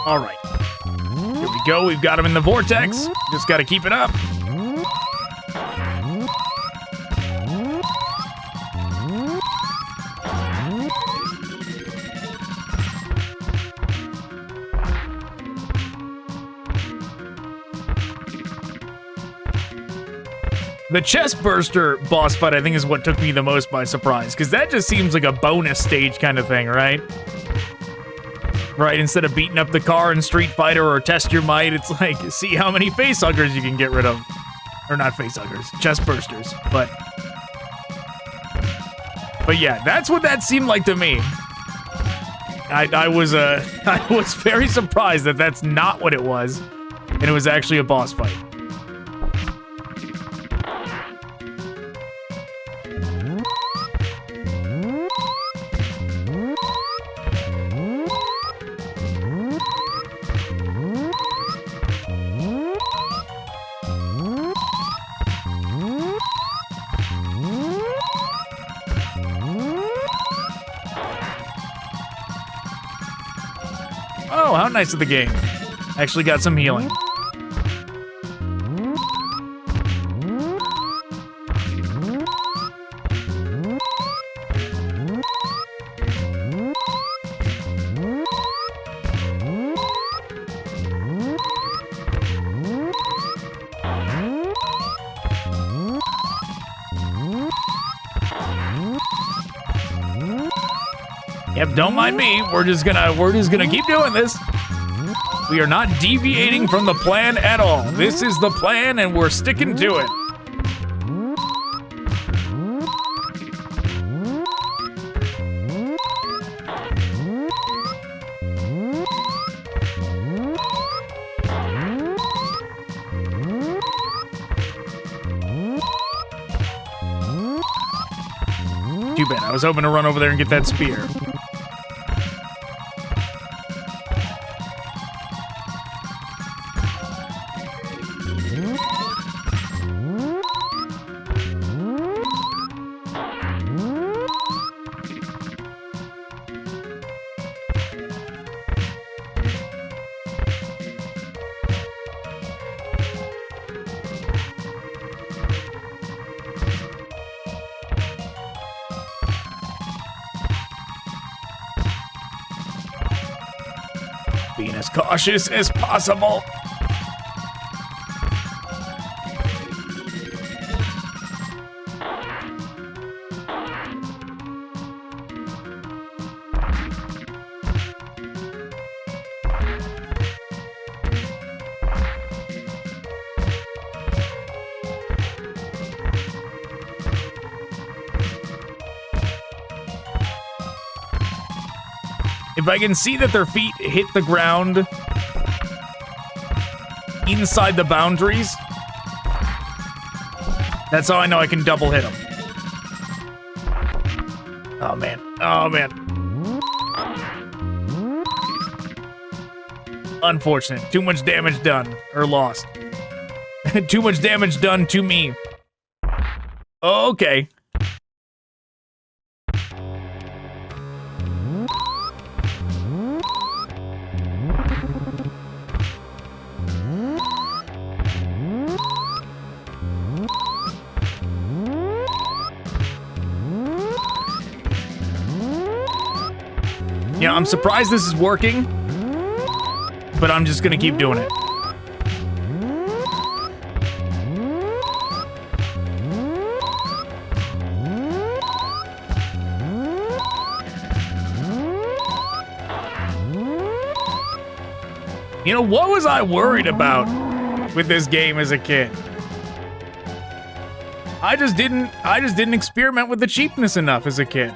S1: All right. Here we go. We've got him in the vortex. Just got to keep it up. The Chestburster boss fight, I think, is what took me the most by surprise, because that just seems like a bonus stage kind of thing, right? Right, instead of beating up the car in Street Fighter or Test Your Might, it's like, see how many facehuggers you can get rid of. Or not facehuggers, Chestbursters, but yeah, that's what that seemed like to me. I was very surprised that that's not what it was, and it was actually a boss fight. Oh, how nice of the game. Actually got some healing. Yep, don't mind me. We're just gonna keep doing this. We are not deviating from the plan at all. This is the plan, and we're sticking to it. Too bad. I was hoping to run over there and get that spear. Being as cautious as possible. If I can see that their feet hit the ground inside the boundaries, that's how I know I can double hit them. Oh, man. Oh, man. Unfortunate. Too much damage done. Or lost. Too much damage done to me. Okay. Yeah, I'm surprised this is working, but I'm just gonna keep doing it. You know, what was I worried about with this game as a kid? I just didn't experiment with the cheapness enough as a kid.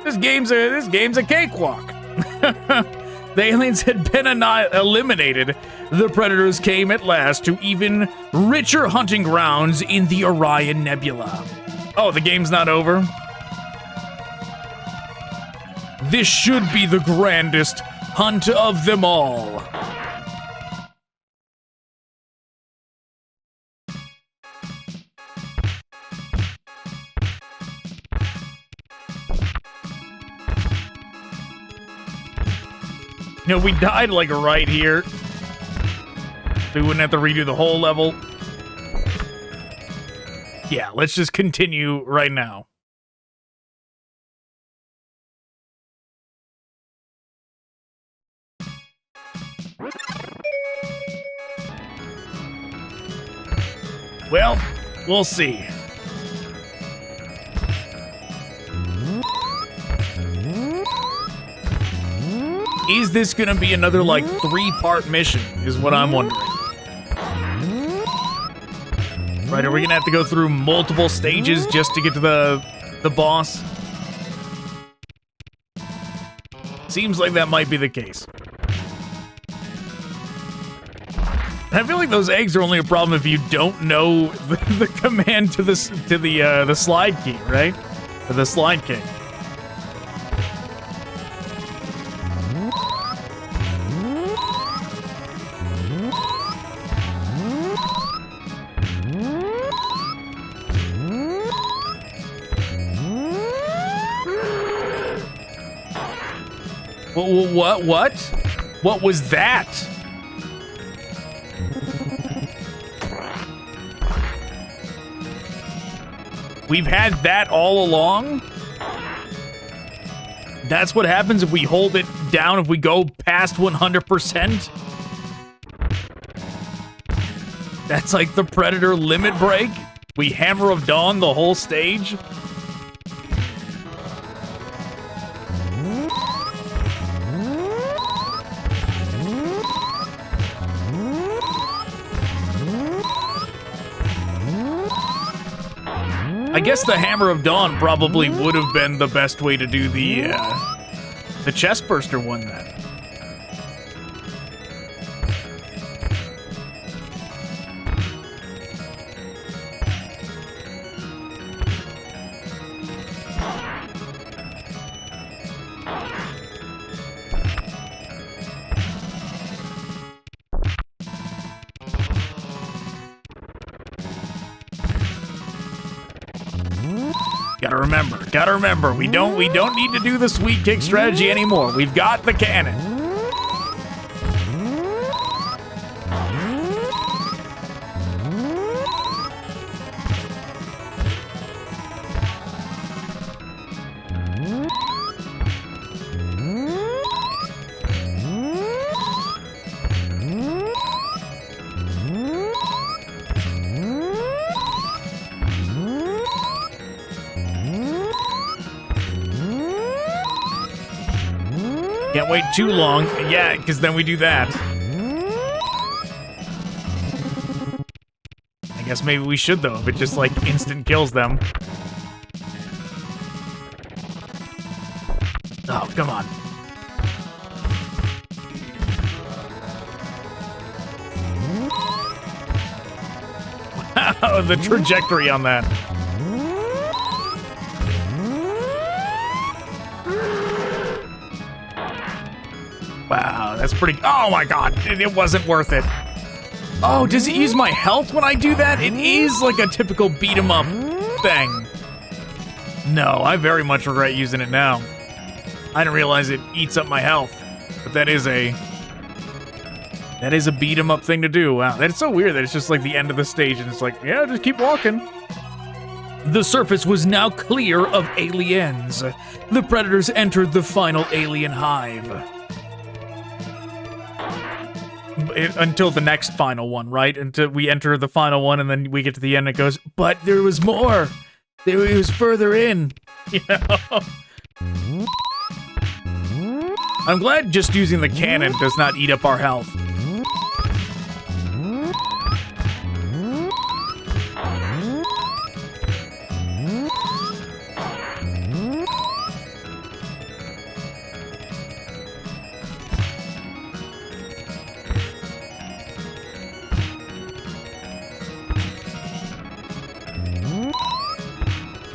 S1: This game's a cakewalk. The aliens had been eliminated. The predators came at last to even richer hunting grounds in the Orion Nebula. Oh, the game's not over? This should be the grandest hunt of them all. You know, we died like right here. We wouldn't have to redo the whole level. Yeah, let's just continue right now. Well, we'll see. Is this gonna be another, like, 3-part mission, is what I'm wondering. Right, are we gonna have to go through multiple stages just to get to the boss? Seems like that might be the case. I feel like those eggs are only a problem if you don't know the command to the slide key, right? Or the slide kick. What? What was that? We've had that all along? That's what happens if we hold it down, if we go past 100%? That's like the Predator limit break? We Hammer of Dawn the whole stage? I guess the Hammer of Dawn probably would have been the best way to do the Chestburster one then. Gotta remember, we don't need to do the sweep kick strategy anymore. We've got the cannon. Can't wait too long. Yeah, because then we do that. I guess maybe we should, though, if it just, like, instant kills them. Oh, come on. Wow, the trajectory on that. Wow, that's pretty... Oh my god, it wasn't worth it. Oh, does it use my health when I do that? It is like a typical beat-em-up thing. No, I very much regret using it now. I didn't realize it eats up my health. But that is a beat-em-up thing to do. Wow, that's so weird that it's just like the end of the stage and it's like, yeah, just keep walking. The surface was now clear of aliens. The predators entered the final alien hive. Until the next final one, right? Until we enter the final one and then we get to the end and it goes, but there was more. It was further in. You know? I'm glad just using the cannon does not eat up our health.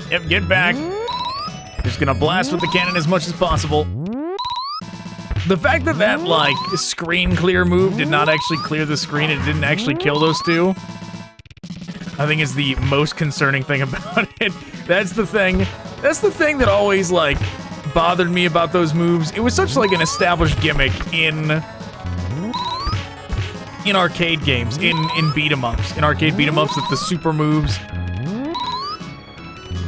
S1: Yep, get back. Just gonna blast with the cannon as much as possible. The fact that that, like, screen clear move did not actually clear the screen, it didn't actually kill those two, I think is the most concerning thing about it. That's the thing that always, like, bothered me about those moves. It was such, like, an established gimmick in arcade games, in beat-em-ups, in arcade beat-em-ups, that the super moves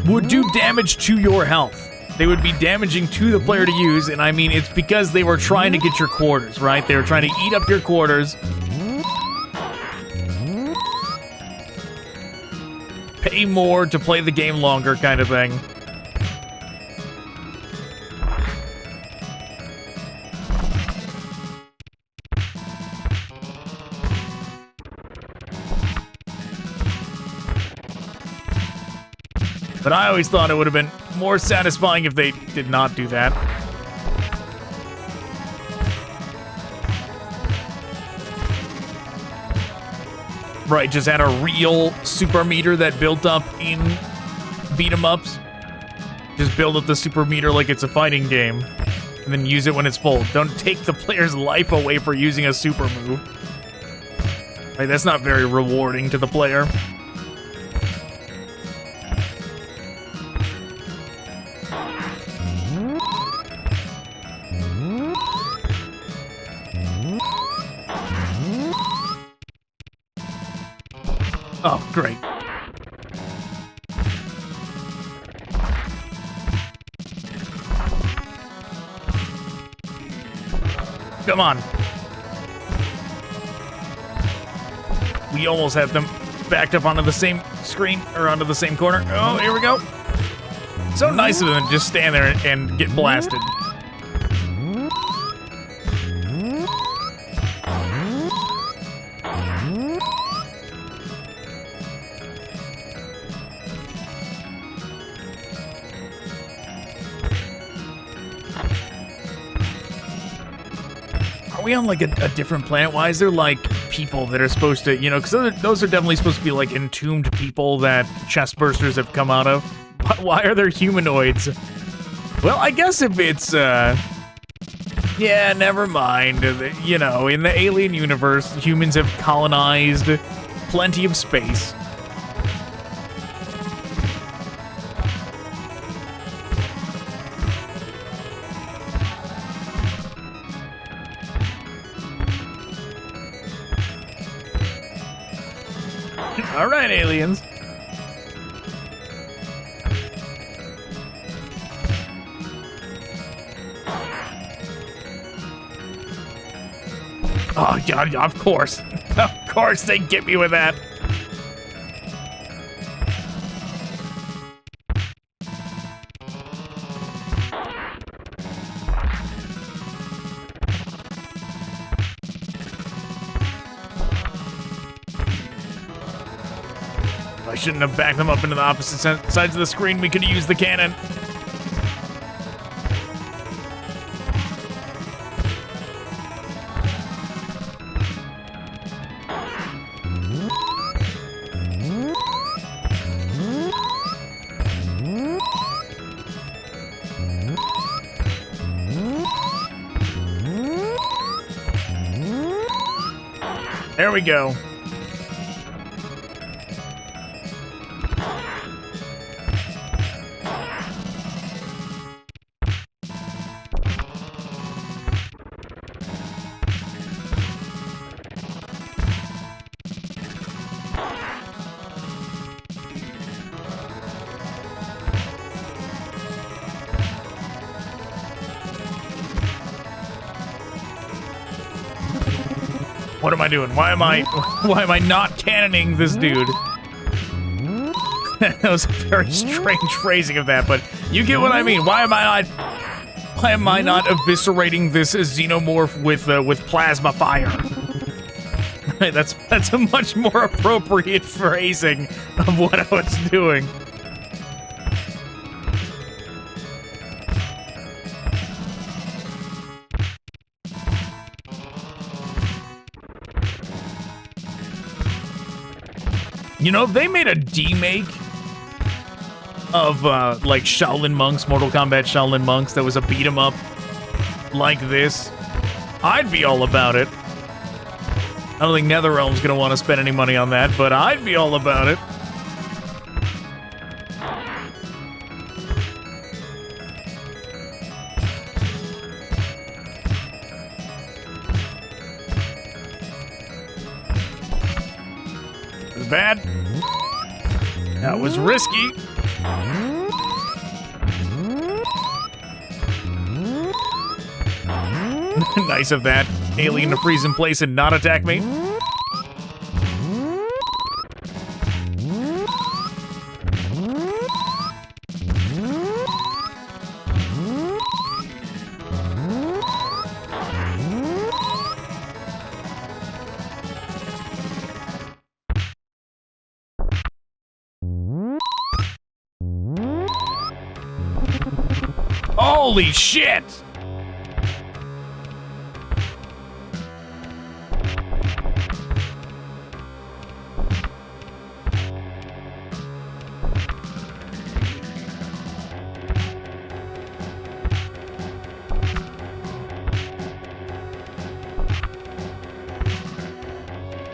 S1: would do damage to your health. They would be damaging to the player to use, and I mean, it's because they were trying to get your quarters, right? They were trying to eat up your quarters. Pay more to play the game longer, kind of thing. But I always thought it would have been more satisfying if they did not do that. Right, just had a real super meter that built up in beat-em-ups. Just build up the super meter like it's a fighting game, and then use it when it's full. Don't take the player's life away for using a super move. Right, that's not very rewarding to the player. Oh, great. Come on. We almost have them backed up onto the same screen, or onto the same corner. Oh, here we go. So nice of them to just stand there and get blasted. Are we on, like, a different planet? Why is there, like, people that are supposed to, you know, because those are definitely supposed to be, like, entombed people that Chestbursters have come out of. Why are there humanoids? Well, I guess if it's, yeah, never mind. You know, in the alien universe, humans have colonized plenty of space. All right, aliens. Oh, God, of course. Of course they get me with that. I shouldn't have backed them up into the opposite sides of the screen. We could have used the cannon. There we go. What am I doing? Why am I not cannoning this dude? That was a very strange phrasing of that, but you get what I mean. Why am I not eviscerating this xenomorph with plasma fire? That's a much more appropriate phrasing of what I was doing. You know, they made a demake of, like, Shaolin Monks, Mortal Kombat Shaolin Monks, that was a beat-em-up like this. I'd be all about it. I don't think NetherRealm's gonna want to spend any money on that, but I'd be all about it. Bad. That was risky. Nice of that alien to freeze in place and not attack me. Holy shit!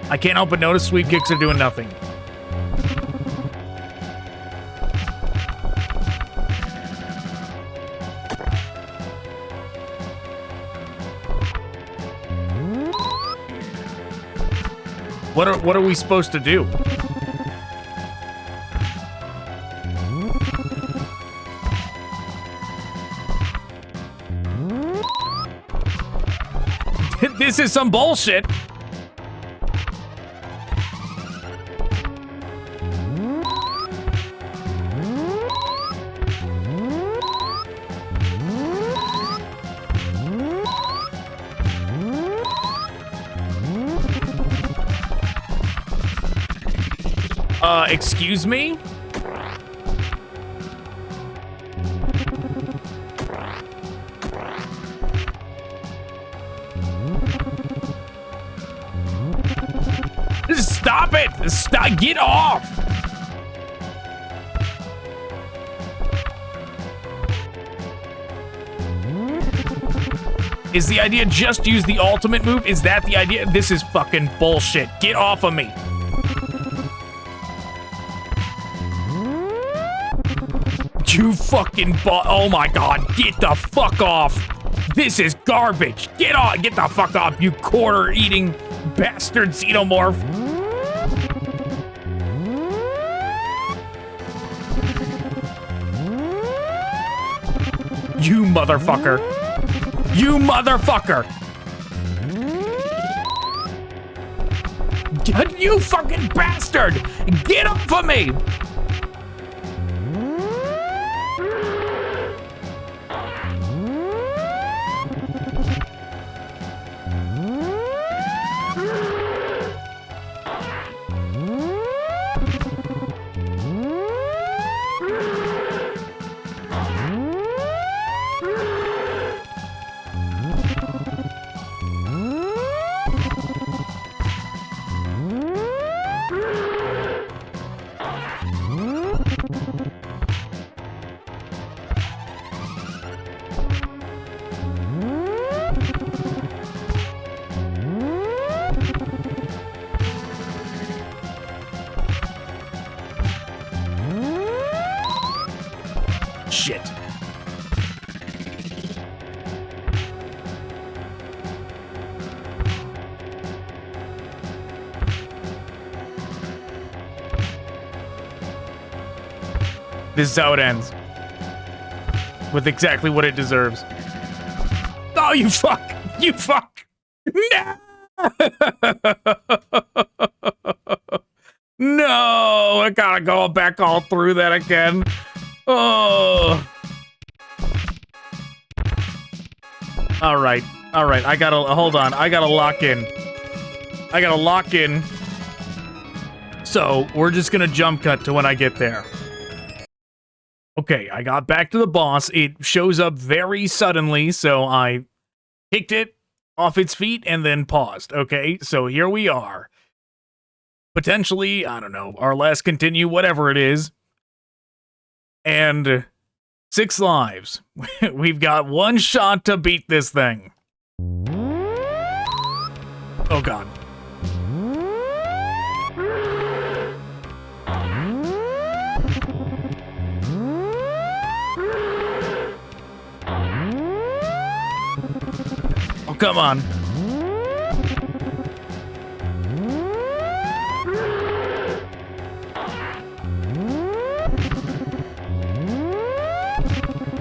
S1: I can't help but notice sweep kicks are doing nothing. What are we supposed to do? This is some bullshit. Excuse me? Stop it! Stop! Get off! Is the idea just use the ultimate move? Is that the idea? This is fucking bullshit. Get off of me. You fucking oh my god, get the fuck off. This is garbage. Get off, get the fuck off, you quarter-eating bastard xenomorph. motherfucker. You motherfucker. You fucking bastard. Get off of me. Shit. This is how it ends. With exactly what it deserves. Oh, you fuck! You fuck! No! No! I gotta go back all through that again. Oh. Alright. Alright. I gotta, hold on. I gotta lock in. I gotta lock in. So, we're just gonna jump cut to when I get there. Okay, I got back to the boss. It shows up very suddenly, so I kicked it off its feet and then paused. Okay, so here we are. Potentially, I don't know, our last continue, whatever it is. And 6 lives. We've got 1 shot to beat this thing. Oh god. Oh, come on.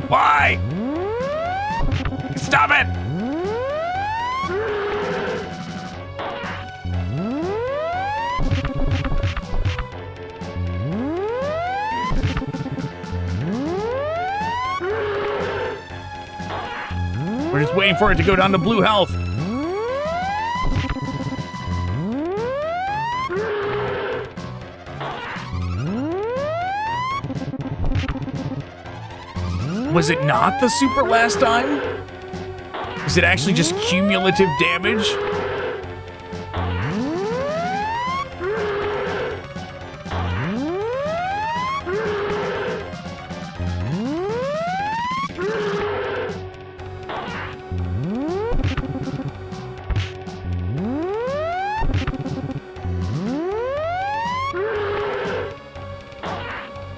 S1: Why? Stop it! We're just waiting for it to go down to blue health. Was it not the super last time? Is it actually just cumulative damage?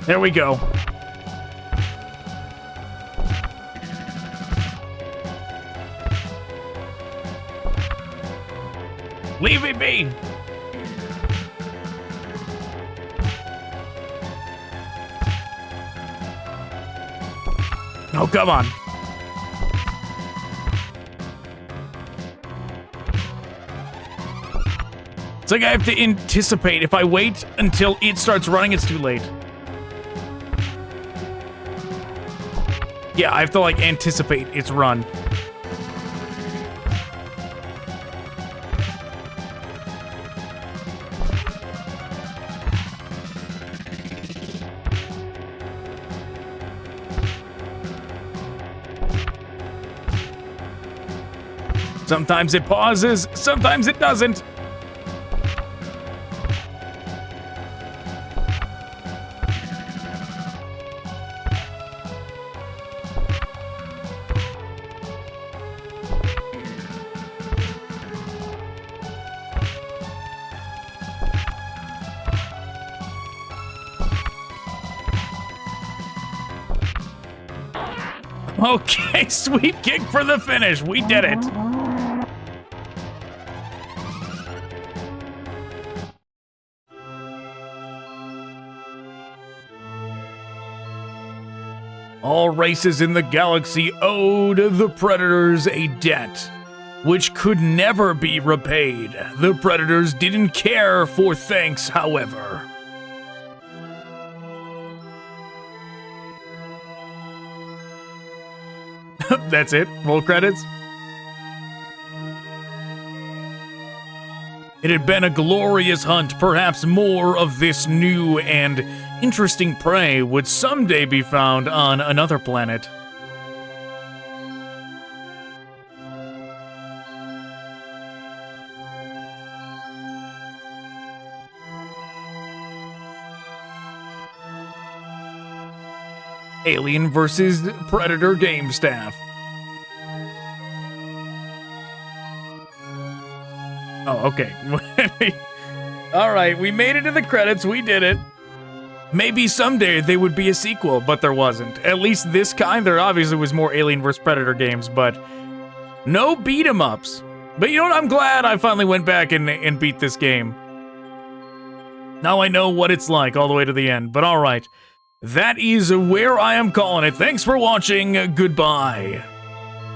S1: There we go. Leave me be! Oh, come on. It's like I have to anticipate. If I wait until it starts running, it's too late. Yeah, I have to, like, anticipate its run. Sometimes it pauses, sometimes it doesn't. Okay, sweep kick for the finish. We did it. All races in the galaxy owed the Predators a debt, which could never be repaid. The Predators didn't care for thanks, however. That's it? Roll credits? It had been a glorious hunt. Perhaps more of this new and interesting prey would someday be found on another planet. Alien versus Predator game staff. Oh, okay. All right, we made it to the credits. We did it. Maybe someday they would be a sequel, but there wasn't. At least this kind. There obviously was more Alien vs. Predator games, but no beat-em-ups. But you know what? I'm glad I finally went back and beat this game. Now I know what it's like all the way to the end. But all right, that is where I am calling it. Thanks for watching. Goodbye.